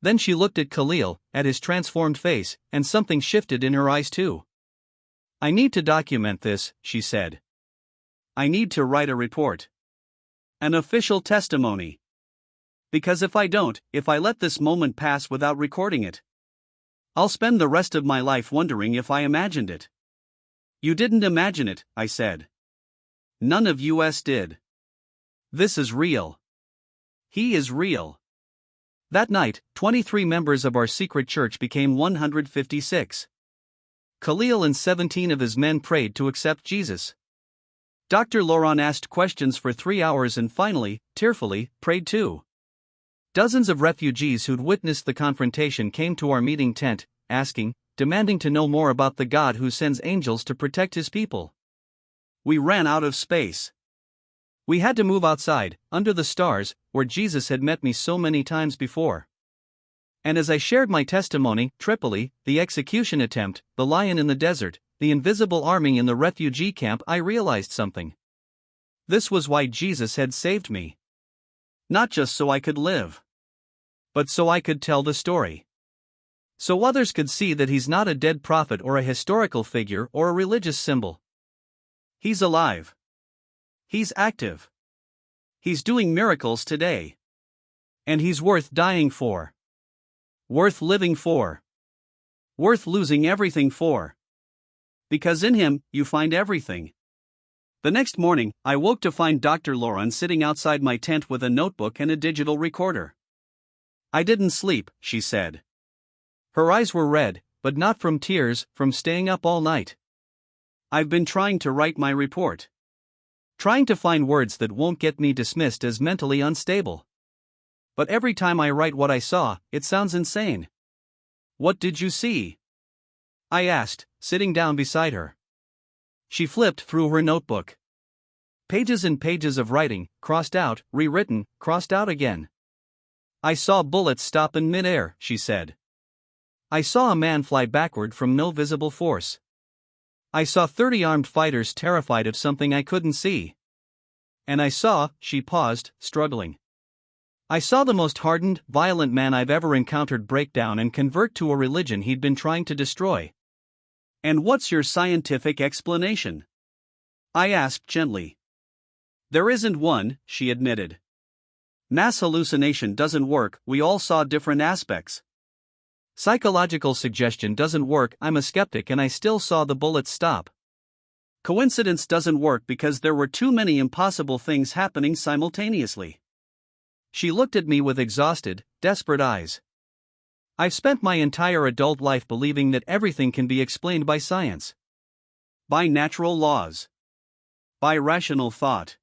Then she looked at Khalil, at his transformed face, and something shifted in her eyes too. I need to document this, she said. I need to write a report. An official testimony. Because if I don't, if I let this moment pass without recording it, I'll spend the rest of my life wondering if I imagined it. You didn't imagine it, I said. None of us did. This is real. He is real. That night, 23 members of our secret church became 156. Khalil and 17 of his men prayed to accept Jesus. Dr. Laurent asked questions for 3 hours and finally, tearfully, prayed too. Dozens of refugees who'd witnessed the confrontation came to our meeting tent, asking, demanding to know more about the God who sends angels to protect his people. We ran out of space. We had to move outside, under the stars, where Jesus had met me so many times before. And as I shared my testimony, Tripoli, the execution attempt, the lion in the desert, the invisible army in the refugee camp, I realized something. This was why Jesus had saved me. Not just so I could live, but so I could tell the story. So others could see that he's not a dead prophet or a historical figure or a religious symbol. He's alive. He's active. He's doing miracles today. And he's worth dying for. Worth living for. Worth losing everything for. Because in him, you find everything. The next morning, I woke to find Dr. Laurent sitting outside my tent with a notebook and a digital recorder. I didn't sleep, she said. Her eyes were red, but not from tears, from staying up all night. I've been trying to write my report. Trying to find words that won't get me dismissed as mentally unstable. But every time I write what I saw, it sounds insane. What did you see? I asked, sitting down beside her. She flipped through her notebook. Pages and pages of writing, crossed out, rewritten, crossed out again. I saw bullets stop in midair, she said. I saw a man fly backward from no visible force. I saw 30 armed fighters terrified of something I couldn't see. And I saw, she paused, struggling. I saw the most hardened, violent man I've ever encountered break down and convert to a religion he'd been trying to destroy. And what's your scientific explanation? I asked gently. There isn't one, she admitted. Mass hallucination doesn't work, we all saw different aspects. Psychological suggestion doesn't work, I'm a skeptic and I still saw the bullets stop. Coincidence doesn't work because there were too many impossible things happening simultaneously. She looked at me with exhausted, desperate eyes. I've spent my entire adult life believing that everything can be explained by science. By natural laws. By rational thought.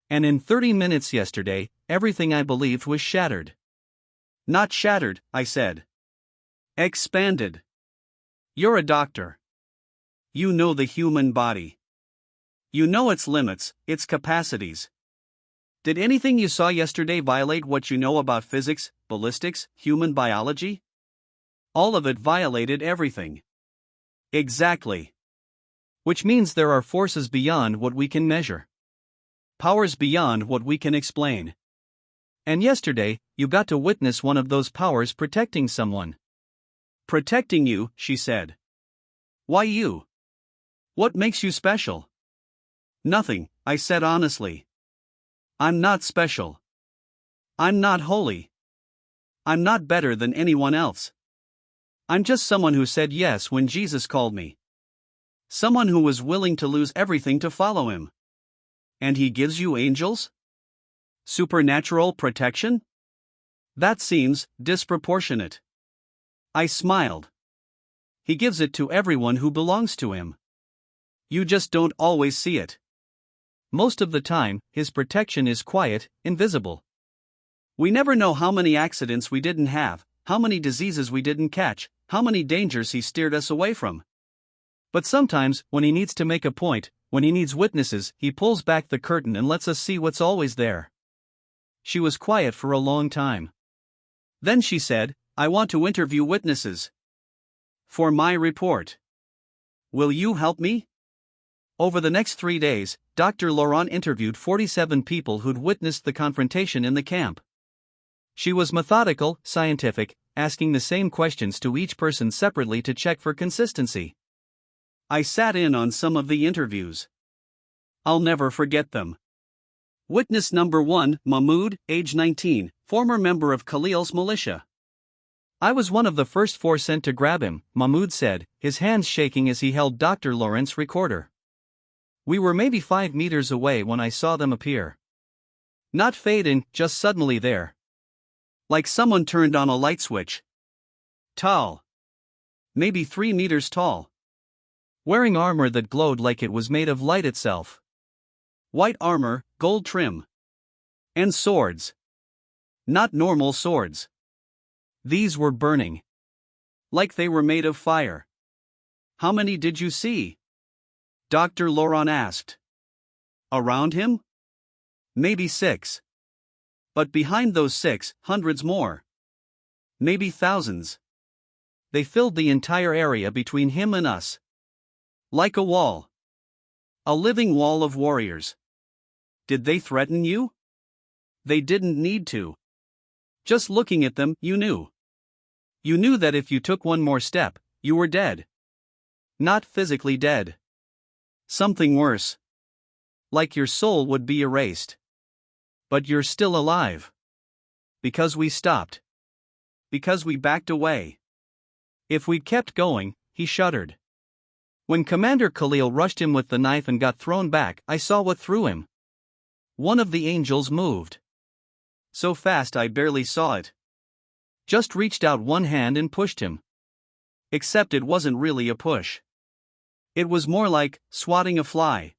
And in 30 minutes yesterday, everything I believed was shattered. Not shattered, I said. Expanded. You're a doctor. You know the human body. You know its limits, its capacities. Did anything you saw yesterday violate what you know about physics, ballistics, human biology? All of it violated everything. Exactly. Which means there are forces beyond what we can measure. Powers beyond what we can explain. And yesterday, you got to witness one of those powers protecting someone. Protecting you, she said. Why you? What makes you special? Nothing, I said honestly. I'm not special. I'm not holy. I'm not better than anyone else. I'm just someone who said yes when Jesus called me. Someone who was willing to lose everything to follow him. And he gives you angels? Supernatural protection? That seems disproportionate. I smiled. He gives it to everyone who belongs to him. You just don't always see it. Most of the time, his protection is quiet, invisible. We never know how many accidents we didn't have, how many diseases we didn't catch, how many dangers he steered us away from. But sometimes, when he needs to make a point, when he needs witnesses, he pulls back the curtain and lets us see what's always there. She was quiet for a long time. Then she said, I want to interview witnesses. For my report. Will you help me? Over the next 3 days, Dr. Laurent interviewed 47 people who'd witnessed the confrontation in the camp. She was methodical, scientific, asking the same questions to each person separately to check for consistency. I sat in on some of the interviews. I'll never forget them. Witness number 1, Mahmoud, age 19, former member of Khalil's militia. I was one of the first 4 sent to grab him, Mahmoud said, his hands shaking as he held Dr. Laurent's recorder. We were maybe 5 meters away when I saw them appear. Not fading, just suddenly there. Like someone turned on a light switch. Tall. Maybe 3 meters tall. Wearing armor that glowed like it was made of light itself. White armor, gold trim. And swords. Not normal swords. These were burning. Like they were made of fire. How many did you see? Dr. Laurent asked. Around him? Maybe 6. But behind those 6, hundreds more. Maybe thousands. They filled the entire area between him and us. Like a wall. A living wall of warriors. Did they threaten you? They didn't need to. Just looking at them, you knew. You knew that if you took one more step, you were dead. Not physically dead. Something worse. Like your soul would be erased. But you're still alive. Because we stopped. Because we backed away. If we'd kept going, he shuddered. When Commander Khalil rushed him with the knife and got thrown back, I saw what threw him. One of the angels moved. So fast I barely saw it. Just reached out one hand and pushed him. Except it wasn't really a push. It was more like swatting a fly.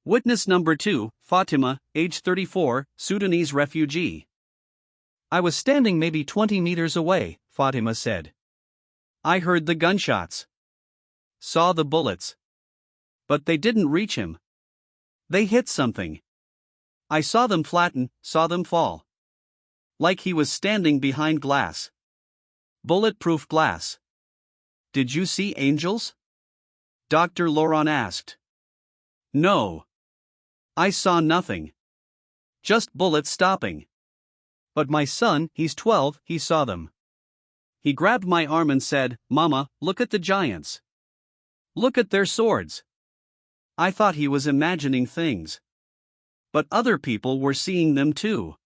Witness number 2, Fatima, age 34, Sudanese refugee. I was standing maybe 20 meters away, Fatima said. I heard the gunshots. Saw the bullets. But they didn't reach him. They hit something. I saw them flatten, saw them fall. Like he was standing behind glass. Bulletproof glass. Did you see angels? Dr. Laurent asked. No. I saw nothing. Just bullets stopping. But my son, he's 12, he saw them. He grabbed my arm and said, Mama, look at the giants. Look at their swords. I thought he was imagining things. But other people were seeing them too.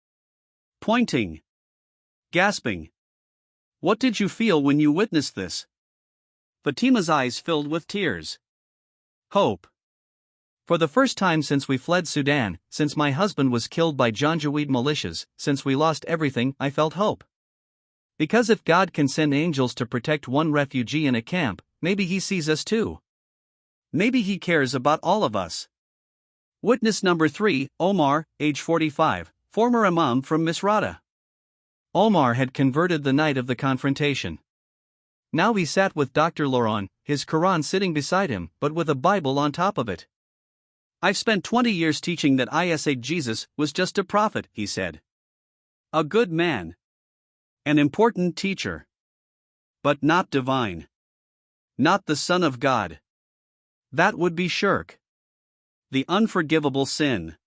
Pointing. Gasping. What did you feel when you witnessed this? Fatima's eyes filled with tears. Hope. For the first time since we fled Sudan, since my husband was killed by Janjaweed militias, since we lost everything, I felt hope. Because if God can send angels to protect one refugee in a camp, maybe he sees us too. Maybe he cares about all of us. Witness number 3, Omar, age 45, former imam from Misrata. Omar had converted the night of the confrontation. Now he sat with Dr. Laurent, his Quran sitting beside him, but with a Bible on top of it. "I've spent 20 years teaching that Jesus was just a prophet," he said. "A good man. An important teacher. But not divine. Not the Son of God. That would be shirk. The unforgivable sin."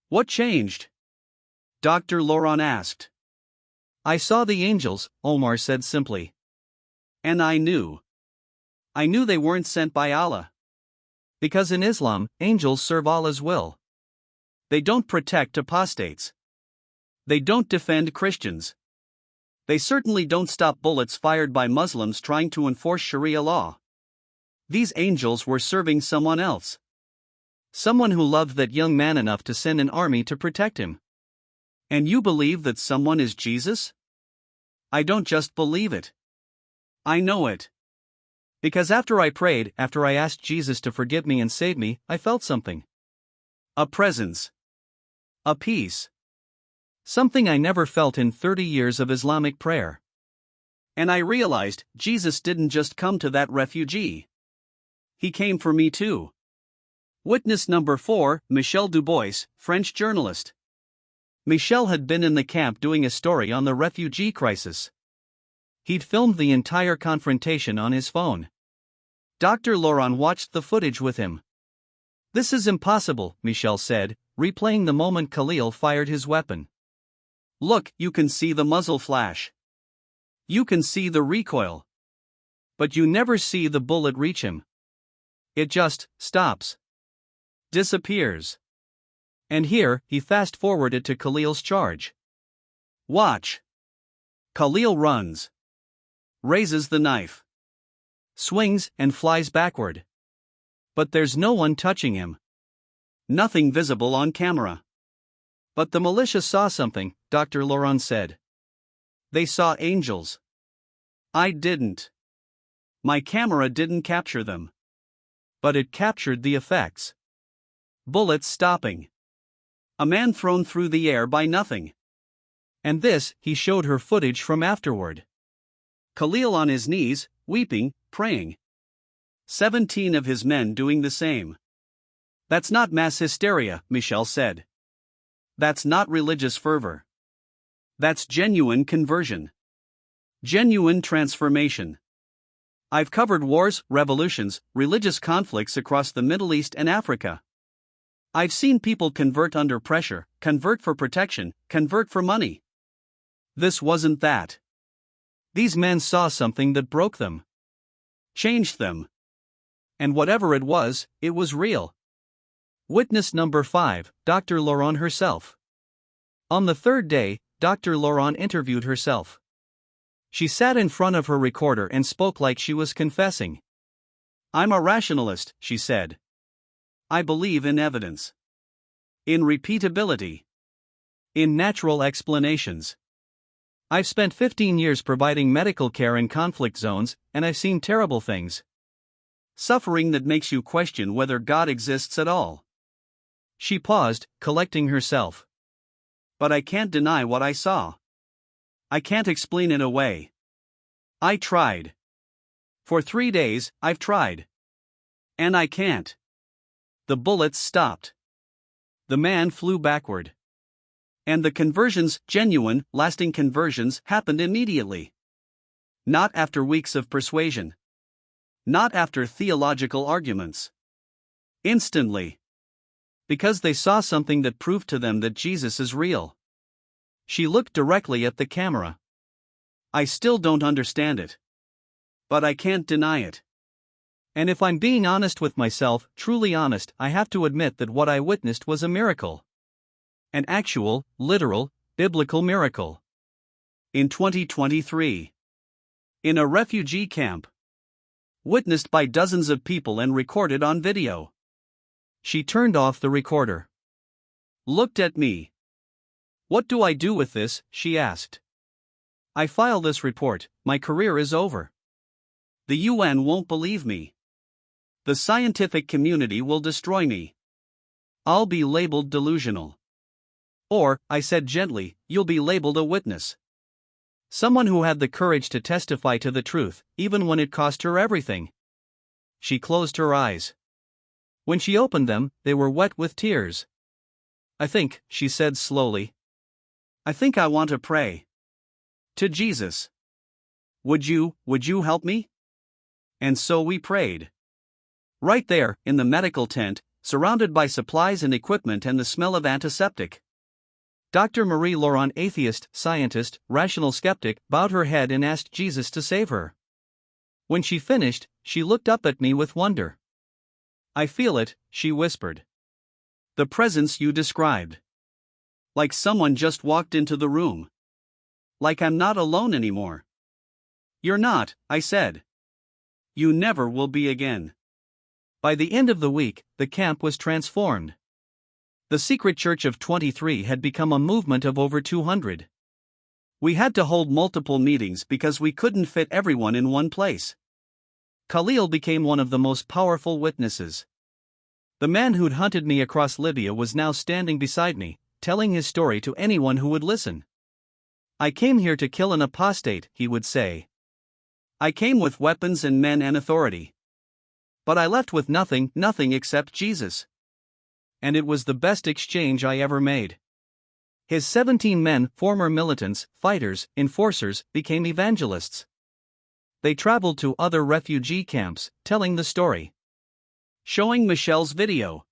"What changed?" Dr. Laurent asked. "I saw the angels," Omar said simply. "And I knew. I knew they weren't sent by Allah. Because in Islam, angels serve Allah's will. They don't protect apostates. They don't defend Christians. They certainly don't stop bullets fired by Muslims trying to enforce Sharia law. These angels were serving someone else. Someone who loved that young man enough to send an army to protect him. And you believe that someone is Jesus?" "I don't just believe it. I know it. Because after I prayed, after I asked Jesus to forgive me and save me, I felt something. A presence. A peace. Something I never felt in 30 years of Islamic prayer. And I realized Jesus didn't just come to that refugee. He came for me too." Witness number 4, Michel Dubois, French journalist. Michel had been in the camp doing a story on the refugee crisis. He'd filmed the entire confrontation on his phone. Dr. Laurent watched the footage with him. "This is impossible," Michel said, replaying the moment Khalil fired his weapon. "Look, you can see the muzzle flash. You can see the recoil. But you never see the bullet reach him. It just stops. Disappears." And here, he fast-forwarded to Khalil's charge. Watch. Khalil runs. Raises the knife. Swings and flies backward. But there's no one touching him. Nothing visible on camera. "But the militia saw something," Dr. Laurent said. "They saw angels. I didn't. My camera didn't capture them. But it captured the effects. Bullets stopping. A man thrown through the air by nothing." And this, he showed her footage from afterward. Khalil on his knees, weeping, praying. 17 of his men doing the same. "That's not mass hysteria," Michel said. "That's not religious fervor. That's genuine conversion. Genuine transformation. I've covered wars, revolutions, religious conflicts across the Middle East and Africa. I've seen people convert under pressure, convert for protection, convert for money. This wasn't that. These men saw something that broke them. Changed them. And whatever it was real." Witness number 5, Dr. Laurent herself. On the third day, Dr. Laurent interviewed herself. She sat in front of her recorder and spoke like she was confessing. "I'm a rationalist," she said. "I believe in evidence. In repeatability. In natural explanations. I've spent 15 years providing medical care in conflict zones, and I've seen terrible things. Suffering that makes you question whether God exists at all." She paused, collecting herself. "But I can't deny what I saw. I can't explain it away. I tried. For 3 days, I've tried. And I can't. The bullets stopped. The man flew backward. And the conversions, genuine, lasting conversions, happened immediately. Not after weeks of persuasion. Not after theological arguments. Instantly. Because they saw something that proved to them that Jesus is real." She looked directly at the camera. "I still don't understand it. But I can't deny it. And if I'm being honest with myself, truly honest, I have to admit that what I witnessed was a miracle. An actual, literal, biblical miracle. In 2023. In a refugee camp. Witnessed by dozens of people and recorded on video." She turned off the recorder. Looked at me. "What do I do with this?" she asked. "I file this report, my career is over. The UN won't believe me. The scientific community will destroy me. I'll be labeled delusional. Or," I said gently, "you'll be labeled a witness. Someone who had the courage to testify to the truth, even when it cost her everything. She closed her eyes. When she opened them, they were wet with tears. "I think," she said slowly. "I think I want to pray. To Jesus. Would you help me?" And so we prayed. Right there, in the medical tent, surrounded by supplies and equipment and the smell of antiseptic. Dr. Marie-Laurent, atheist, scientist, rational skeptic, bowed her head and asked Jesus to save her. When she finished, she looked up at me with wonder. "I feel it," she whispered. "The presence you described. Like someone just walked into the room. Like I'm not alone anymore." "You're not," I said. "You never will be again." By the end of the week, the camp was transformed. The secret church of 23 had become a movement of over 200. We had to hold multiple meetings because we couldn't fit everyone in one place. Khalil became one of the most powerful witnesses. The man who'd hunted me across Libya was now standing beside me, telling his story to anyone who would listen. "I came here to kill an apostate," he would say. "I came with weapons and men and authority. But I left with nothing except Jesus. And it was the best exchange I ever made." His 17 men, former militants, fighters, enforcers, became evangelists. They traveled to other refugee camps, telling the story. Showing Michelle's video.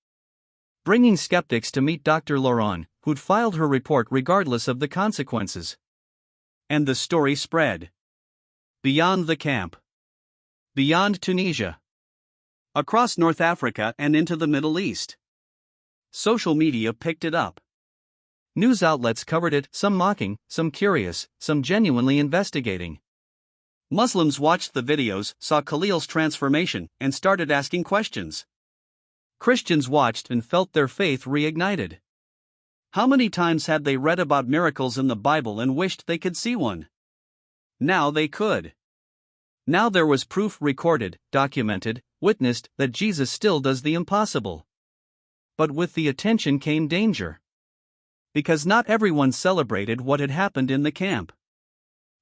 Bringing skeptics to meet Dr. Laurent, who'd filed her report regardless of the consequences. And the story spread. Beyond the camp. Beyond Tunisia. Across North Africa and into the Middle East. Social media picked it up. News outlets covered it, some mocking, some curious, some genuinely investigating. Muslims watched the videos, saw Khalil's transformation, and started asking questions. Christians watched and felt their faith reignited. How many times had they read about miracles in the Bible and wished they could see one? Now they could. Now there was proof recorded, documented, witnessed, that Jesus still does the impossible. But with the attention came danger. Because not everyone celebrated what had happened in the camp.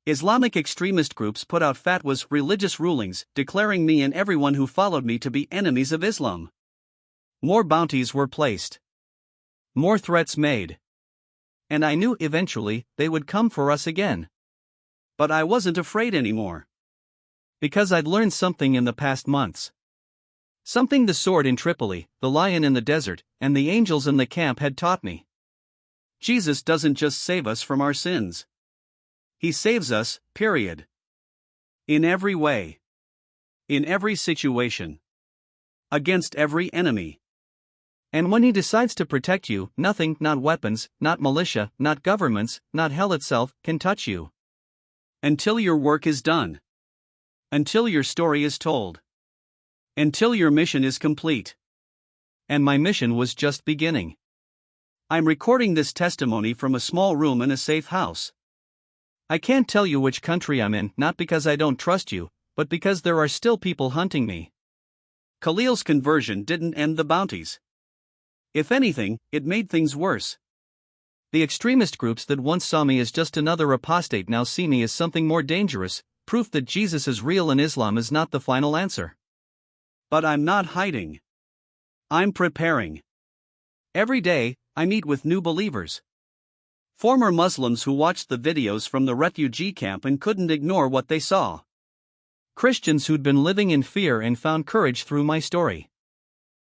Islamic extremist groups put out fatwas, religious rulings, declaring me and everyone who followed me to be enemies of Islam. More bounties were placed. More threats made. And I knew eventually they would come for us again. But I wasn't afraid anymore. Because I'd learned something in the past months. Something the sword in Tripoli, the lion in the desert, and the angels in the camp had taught me. Jesus doesn't just save us from our sins. He saves us, period. In every way. In every situation. Against every enemy. And when he decides to protect you, nothing, not weapons, not militia, not governments, not hell itself, can touch you. Until your work is done. Until your story is told. Until your mission is complete. And my mission was just beginning. I'm recording this testimony from a small room in a safe house. I can't tell you which country I'm in, not because I don't trust you, but because there are still people hunting me. Khalil's conversion didn't end the bounties. If anything, it made things worse. The extremist groups that once saw me as just another apostate now see me as something more dangerous, proof that Jesus is real and Islam is not the final answer. But I'm not hiding. I'm preparing. Every day, I meet with new believers. Former Muslims who watched the videos from the refugee camp and couldn't ignore what they saw. Christians who'd been living in fear and found courage through my story.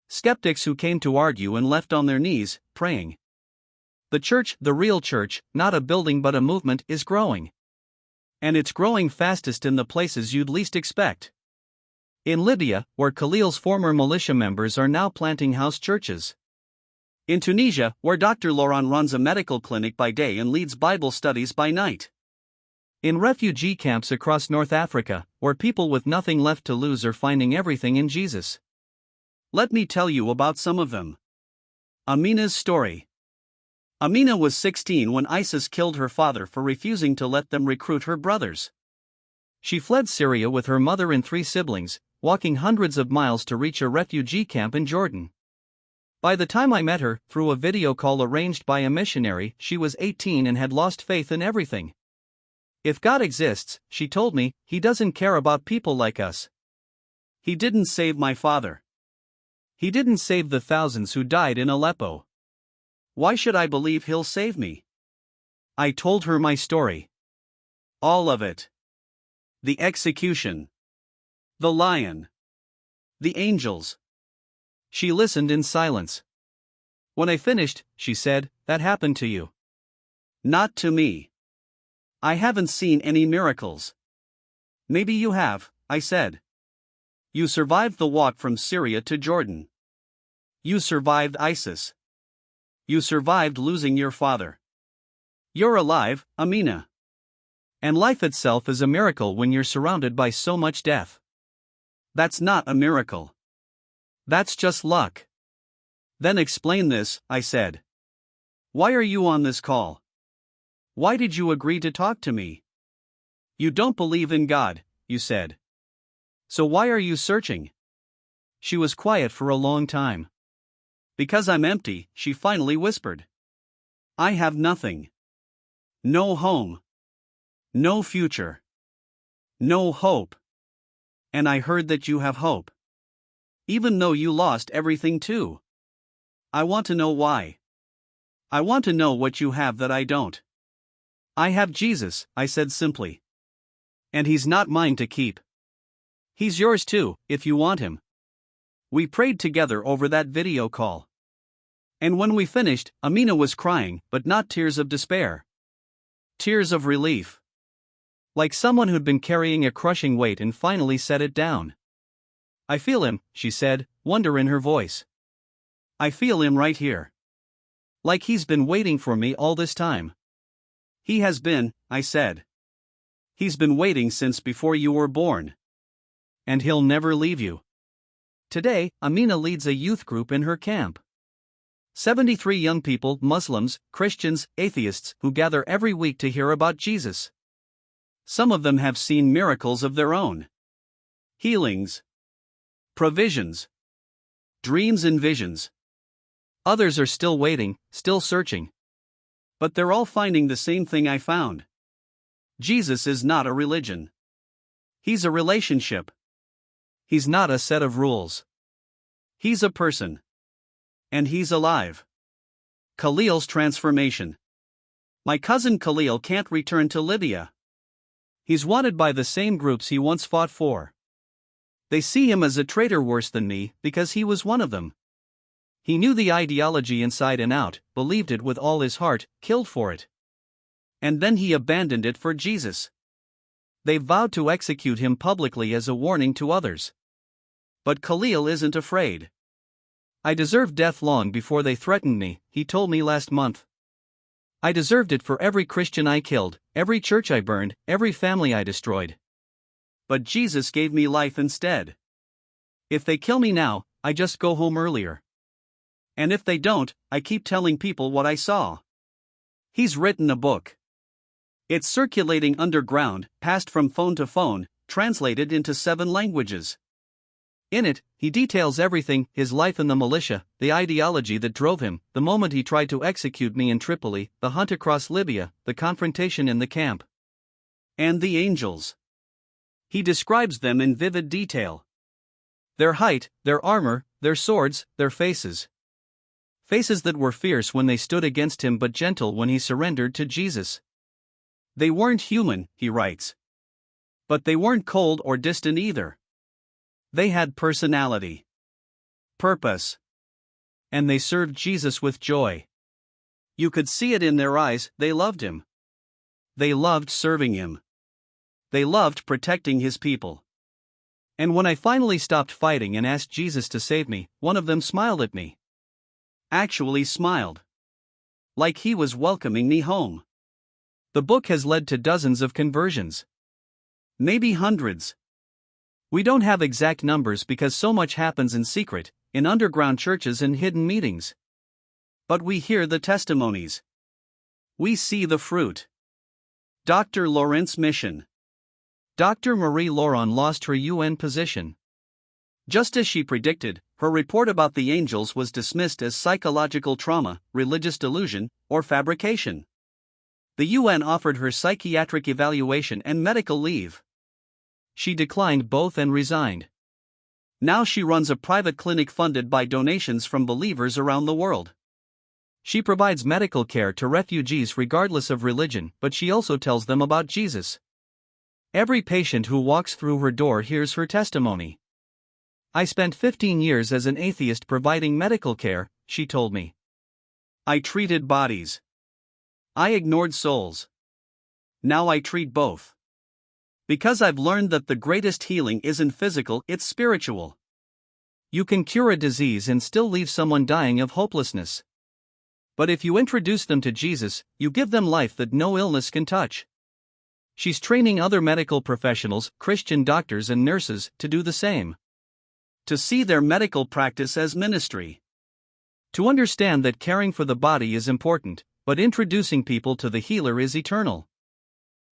Skeptics who came to argue and left on their knees, praying. The church, the real church, not a building but a movement, is growing. And it's growing fastest in the places you'd least expect. In Libya, where Khalil's former militia members are now planting house churches. In Tunisia, where Dr. Laurent runs a medical clinic by day and leads Bible studies by night. In refugee camps across North Africa, where people with nothing left to lose are finding everything in Jesus. Let me tell you about some of them. Amina's story. Amina was 16 when ISIS killed her father for refusing to let them recruit her brothers. She fled Syria with her mother and 3 siblings, walking hundreds of miles to reach a refugee camp in Jordan. By the time I met her, through a video call arranged by a missionary, she was 18 and had lost faith in everything. If God exists, she told me, he doesn't care about people like us. He didn't save my father. He didn't save the thousands who died in Aleppo. Why should I believe he'll save me? I told her my story. All of it. The execution. The lion. The angels. She listened in silence. When I finished, she said, "That happened to you." Not to me. I haven't seen any miracles. Maybe you have, I said. You survived the walk from Syria to Jordan. You survived ISIS. You survived losing your father. You're alive, Amina. And life itself is a miracle when you're surrounded by so much death. That's not a miracle. That's just luck. Then explain this, I said. Why are you on this call? Why did you agree to talk to me? You don't believe in God, you said. So why are you searching? She was quiet for a long time. Because I'm empty, she finally whispered. I have nothing. No home. No future. No hope. And I heard that you have hope. Even though you lost everything too. I want to know why. I want to know what you have that I don't. I have Jesus, I said simply. And he's not mine to keep. He's yours too, if you want him. We prayed together over that video call. And when we finished, Amina was crying, but not tears of despair. Tears of relief. Like someone who'd been carrying a crushing weight and finally set it down. I feel him, she said, wonder in her voice. I feel him right here. Like he's been waiting for me all this time. He has been, I said. He's been waiting since before you were born. And he'll never leave you. Today, Amina leads a youth group in her camp. 73 young people, Muslims, Christians, atheists, who gather every week to hear about Jesus. Some of them have seen miracles of their own. Healings. Provisions. Dreams and visions. Others are still waiting, still searching. But they're all finding the same thing I found. Jesus is not a religion. He's a relationship. He's not a set of rules. He's a person. And he's alive. Khalil's transformation. My cousin Khalil can't return to Libya. He's wanted by the same groups he once fought for. They see him as a traitor worse than me because he was one of them. He knew the ideology inside and out, believed it with all his heart, killed for it. And then he abandoned it for Jesus. They vowed to execute him publicly as a warning to others. But Khalil isn't afraid. I deserved death long before they threatened me, he told me last month. I deserved it for every Christian I killed, every church I burned, every family I destroyed. But Jesus gave me life instead. If they kill me now, I just go home earlier. And if they don't, I keep telling people what I saw. He's written a book. It's circulating underground, passed from phone to phone, translated into 7 languages. In it, he details everything, his life in the militia, the ideology that drove him, the moment he tried to execute me in Tripoli, the hunt across Libya, the confrontation in the camp. And the angels. He describes them in vivid detail. Their height, their armor, their swords, their faces. Faces that were fierce when they stood against him but gentle when he surrendered to Jesus. They weren't human, he writes. But they weren't cold or distant either. They had personality. Purpose. And they served Jesus with joy. You could see it in their eyes, they loved him. They loved serving him. They loved protecting his people. And when I finally stopped fighting and asked Jesus to save me, one of them smiled at me. Actually smiled. Like he was welcoming me home. The book has led to dozens of conversions. Maybe hundreds. We don't have exact numbers because so much happens in secret, in underground churches and hidden meetings. But we hear the testimonies. We see the fruit. Dr. Laurent's mission. Dr. Marie Laurent lost her UN position. Just as she predicted, her report about the angels was dismissed as psychological trauma, religious delusion, or fabrication. The UN offered her psychiatric evaluation and medical leave. She declined both and resigned. Now she runs a private clinic funded by donations from believers around the world. She provides medical care to refugees regardless of religion, but she also tells them about Jesus. Every patient who walks through her door hears her testimony. I spent 15 years as an atheist providing medical care, she told me. I treated bodies. I ignored souls. Now I treat both. Because I've learned that the greatest healing isn't physical, it's spiritual. You can cure a disease and still leave someone dying of hopelessness. But if you introduce them to Jesus, you give them life that no illness can touch. She's training other medical professionals, Christian doctors and nurses, to do the same. To see their medical practice as ministry. To understand that caring for the body is important, but introducing people to the healer is eternal.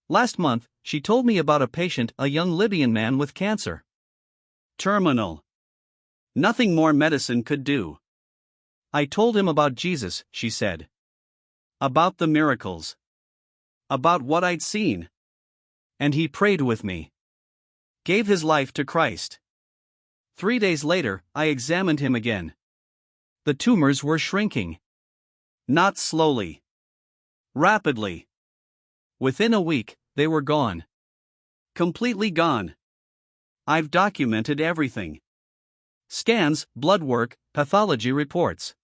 Last month, she told me about a patient, a young Libyan man with cancer. Terminal. Nothing more medicine could do. I told him about Jesus, she said. About the miracles. About what I'd seen. And he prayed with me. Gave his life to Christ. 3 days later, I examined him again. The tumors were shrinking. Not slowly. Rapidly. Within a week, they were gone. Completely gone. I've documented everything. Scans, blood work, pathology reports.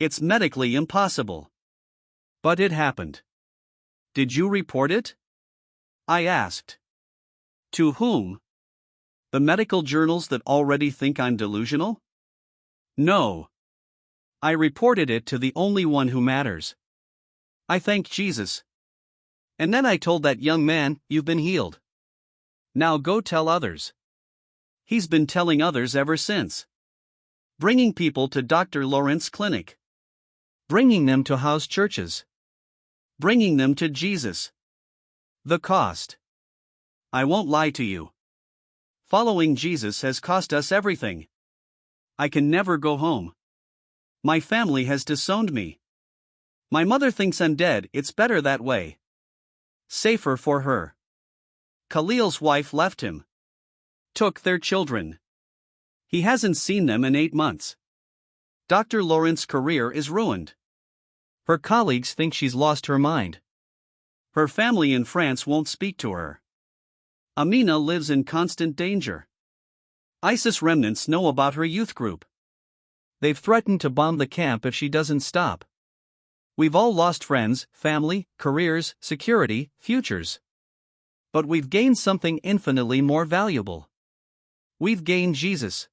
It's medically impossible. But it happened. Did you report it? I asked. To whom? The medical journals that already think I'm delusional? No. I reported it to the only one who matters. I thanked Jesus. And then I told that young man, you've been healed. Now go tell others. He's been telling others ever since. Bringing people to Dr. Laurent's clinic. Bringing them to house churches. Bringing them to Jesus. The cost. I won't lie to you. Following Jesus has cost us everything. I can never go home. My family has disowned me. My mother thinks I'm dead, it's better that way. Safer for her. Khalil's wife left him. Took their children. He hasn't seen them in 8 months. Dr. Laurent's career is ruined. Her colleagues think she's lost her mind. Her family in France won't speak to her. Amina lives in constant danger. ISIS remnants know about her youth group. They've threatened to bomb the camp if she doesn't stop. We've all lost friends, family, careers, security, futures. But we've gained something infinitely more valuable. We've gained Jesus.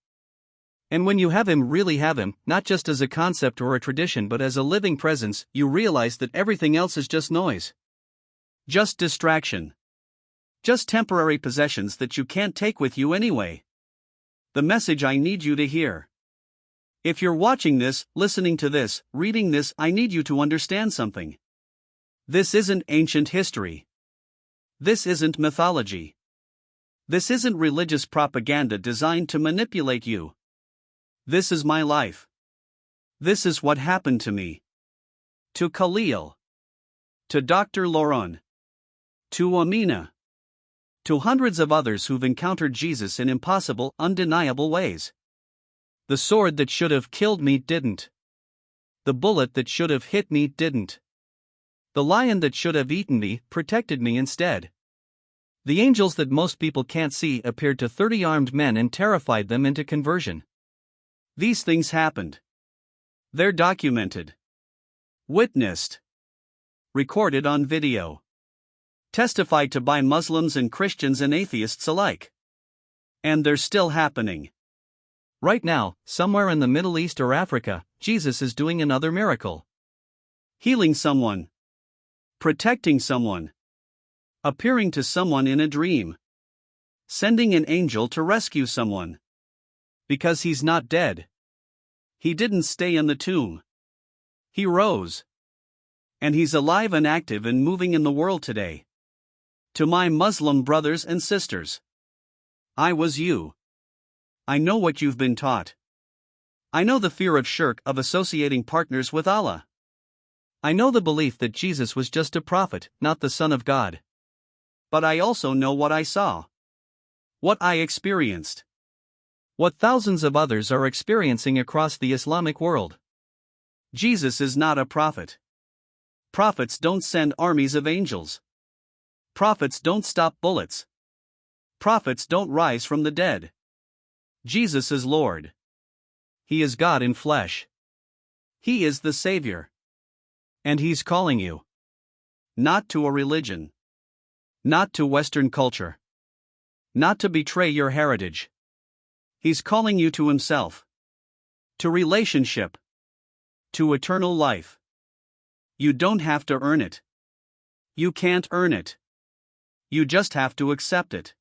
And when you have him, really have him, not just as a concept or a tradition but as a living presence, you realize that everything else is just noise. Just distraction. Just temporary possessions that you can't take with you anyway. The message I need you to hear. If you're watching this, listening to this, reading this, I need you to understand something. This isn't ancient history. This isn't mythology. This isn't religious propaganda designed to manipulate you. This is my life. This is what happened to me. To Khalil. To Dr. Laurent. To Amina. To hundreds of others who've encountered Jesus in impossible, undeniable ways. The sword that should have killed me didn't. The bullet that should have hit me didn't. The lion that should have eaten me protected me instead. The angels that most people can't see appeared to 30 armed men and terrified them into conversion. These things happened. They're documented. Witnessed. Recorded on video. Testified to by Muslims and Christians and atheists alike. And they're still happening. Right now, somewhere in the Middle East or Africa, Jesus is doing another miracle. Healing someone. Protecting someone. Appearing to someone in a dream. Sending an angel to rescue someone. Because he's not dead. He didn't stay in the tomb. He rose. And he's alive and active and moving in the world today. To my Muslim brothers and sisters. I was you. I know what you've been taught. I know the fear of shirk, of associating partners with Allah. I know the belief that Jesus was just a prophet, not the Son of God. But I also know what I saw. What I experienced. What thousands of others are experiencing across the Islamic world. Jesus is not a prophet. Prophets don't send armies of angels. Prophets don't stop bullets. Prophets don't rise from the dead. Jesus is Lord. He is God in flesh. He is the Savior. And He's calling you. Not to a religion. Not to Western culture. Not to betray your heritage. He's calling you to Himself. To relationship. To eternal life. You don't have to earn it. You can't earn it. You just have to accept it.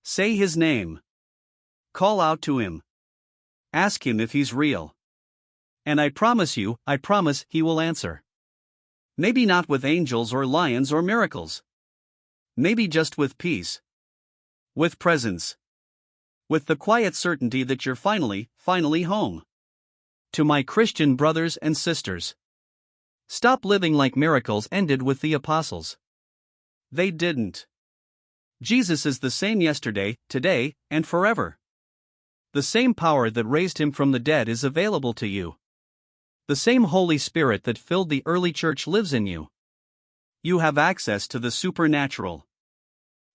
Say His name. Call out to Him. Ask Him if He's real. And I promise He will answer. Maybe not with angels or lions or miracles. Maybe just with peace. With presence. With the quiet certainty that you're finally home. To my Christian brothers and sisters. Stop living like miracles ended with the apostles. They didn't. Jesus is the same yesterday, today, and forever. The same power that raised Him from the dead is available to you. The same Holy Spirit that filled the early church lives in you. You have access to the supernatural.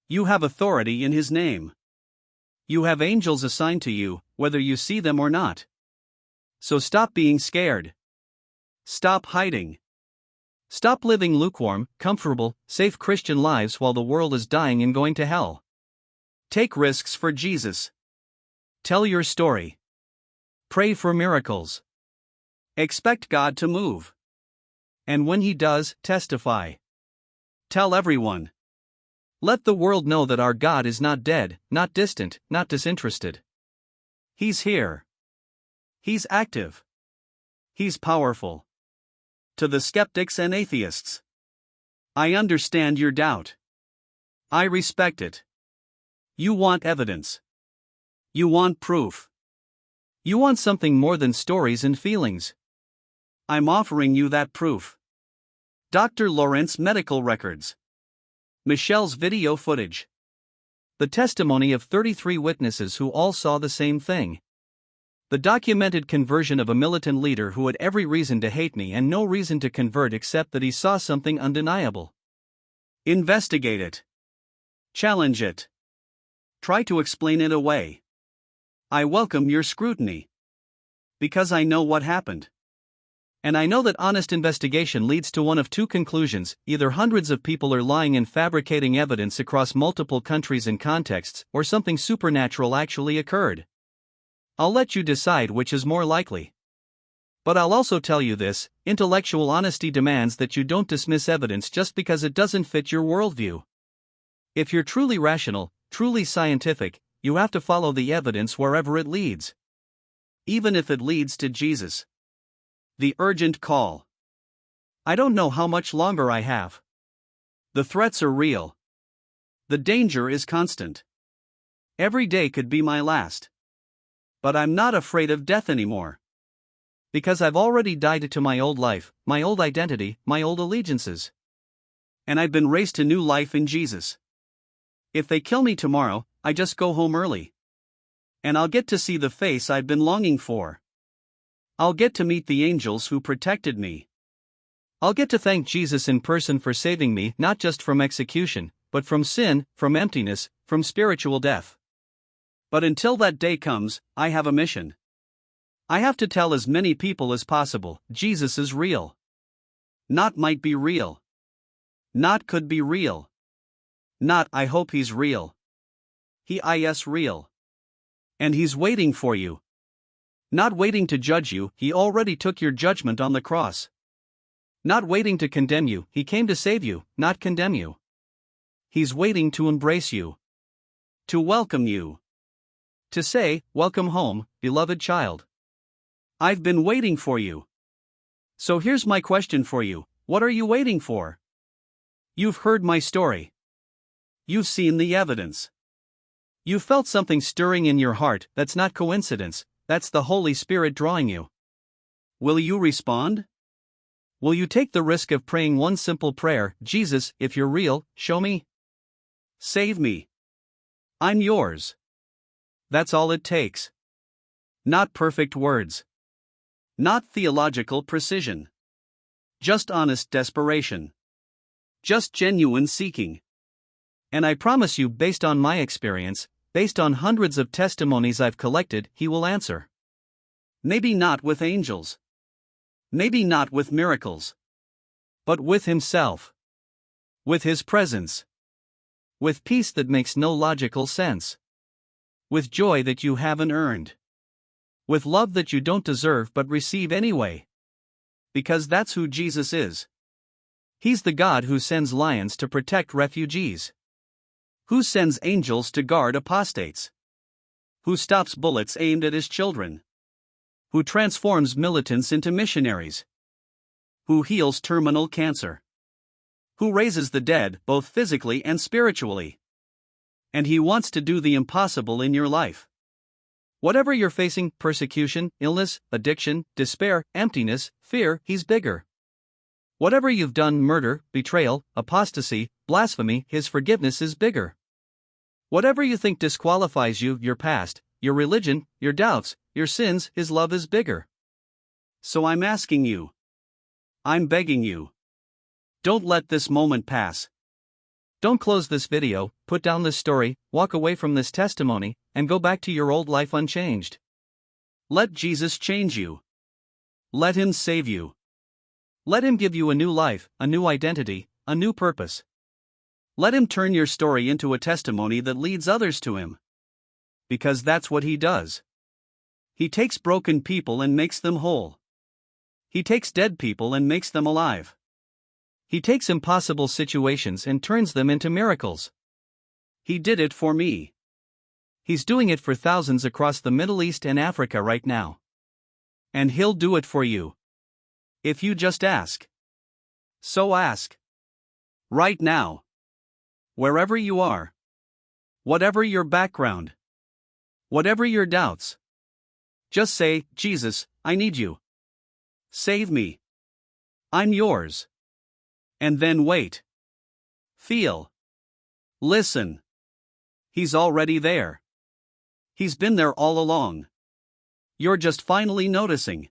You have authority in His name. You have angels assigned to you, whether you see them or not. So stop being scared. Stop hiding. Stop living lukewarm, comfortable, safe Christian lives while the world is dying and going to hell. Take risks for Jesus. Tell your story. Pray for miracles. Expect God to move. And when He does, testify. Tell everyone. Let the world know that our God is not dead, not distant, not disinterested. He's here. He's active. He's powerful. To the skeptics and atheists. I understand your doubt. I respect it. You want evidence. You want proof. You want something more than stories and feelings. I'm offering you that proof. Dr. Lawrence medical records. Michelle's video footage. The testimony of 33 witnesses who all saw the same thing. The documented conversion of a militant leader who had every reason to hate me and no reason to convert except that he saw something undeniable. Investigate it. Challenge it. Try to explain it away. I welcome your scrutiny. Because I know what happened. And I know that honest investigation leads to one of two conclusions: either hundreds of people are lying and fabricating evidence across multiple countries and contexts, or something supernatural actually occurred. I'll let you decide which is more likely. But I'll also tell you this: intellectual honesty demands that you don't dismiss evidence just because it doesn't fit your worldview. If you're truly rational, truly scientific, you have to follow the evidence wherever it leads. Even if it leads to Jesus. The urgent call. I don't know how much longer I have. The threats are real. The danger is constant. Every day could be my last. But I'm not afraid of death anymore. Because I've already died to my old life, my old identity, my old allegiances. And I've been raised to new life in Jesus. If they kill me tomorrow, I just go home early. And I'll get to see the face I've been longing for. I'll get to meet the angels who protected me. I'll get to thank Jesus in person for saving me not just from execution, but from sin, from emptiness, from spiritual death. But until that day comes, I have a mission. I have to tell as many people as possible, Jesus is real. Not might be real. Not could be real. Not I hope He's real. He is real. And He's waiting for you. Not waiting to judge you, He already took your judgment on the cross. Not waiting to condemn you, He came to save you, not condemn you. He's waiting to embrace you. To welcome you. To say, welcome home, beloved child. I've been waiting for you. So here's my question for you: what are you waiting for? You've heard my story. You've seen the evidence. You felt something stirring in your heart. That's not coincidence, that's the Holy Spirit drawing you. Will you respond? Will you take the risk of praying one simple prayer? Jesus, if you're real, show me. Save me. I'm yours. That's all it takes. Not perfect words. Not theological precision. Just honest desperation. Just genuine seeking. And I promise you, based on my experience, based on hundreds of testimonies I've collected, He will answer. Maybe not with angels. Maybe not with miracles. But with Himself. With His presence. With peace that makes no logical sense. With joy that you haven't earned. With love that you don't deserve but receive anyway. Because that's who Jesus is. He's the God who sends lions to protect refugees. Who sends angels to guard apostates. Who stops bullets aimed at His children. Who transforms militants into missionaries. Who heals terminal cancer. Who raises the dead, both physically and spiritually. And He wants to do the impossible in your life. Whatever you're facing, persecution, illness, addiction, despair, emptiness, fear, He's bigger. Whatever you've done, murder, betrayal, apostasy, blasphemy, His forgiveness is bigger. Whatever you think disqualifies you, your past, your religion, your doubts, your sins, His love is bigger. So I'm asking you. I'm begging you. Don't let this moment pass. Don't close this video, put down this story, walk away from this testimony, and go back to your old life unchanged. Let Jesus change you. Let Him save you. Let Him give you a new life, a new identity, a new purpose. Let Him turn your story into a testimony that leads others to Him. Because that's what He does. He takes broken people and makes them whole. He takes dead people and makes them alive. He takes impossible situations and turns them into miracles. He did it for me. He's doing it for thousands across the Middle East and Africa right now. And He'll do it for you. If you just ask. So ask. Right now. Wherever you are. Whatever your background. Whatever your doubts. Just say, Jesus, I need you. Save me. I'm yours. And then wait. Feel. Listen. He's already there. He's been there all along. You're just finally noticing.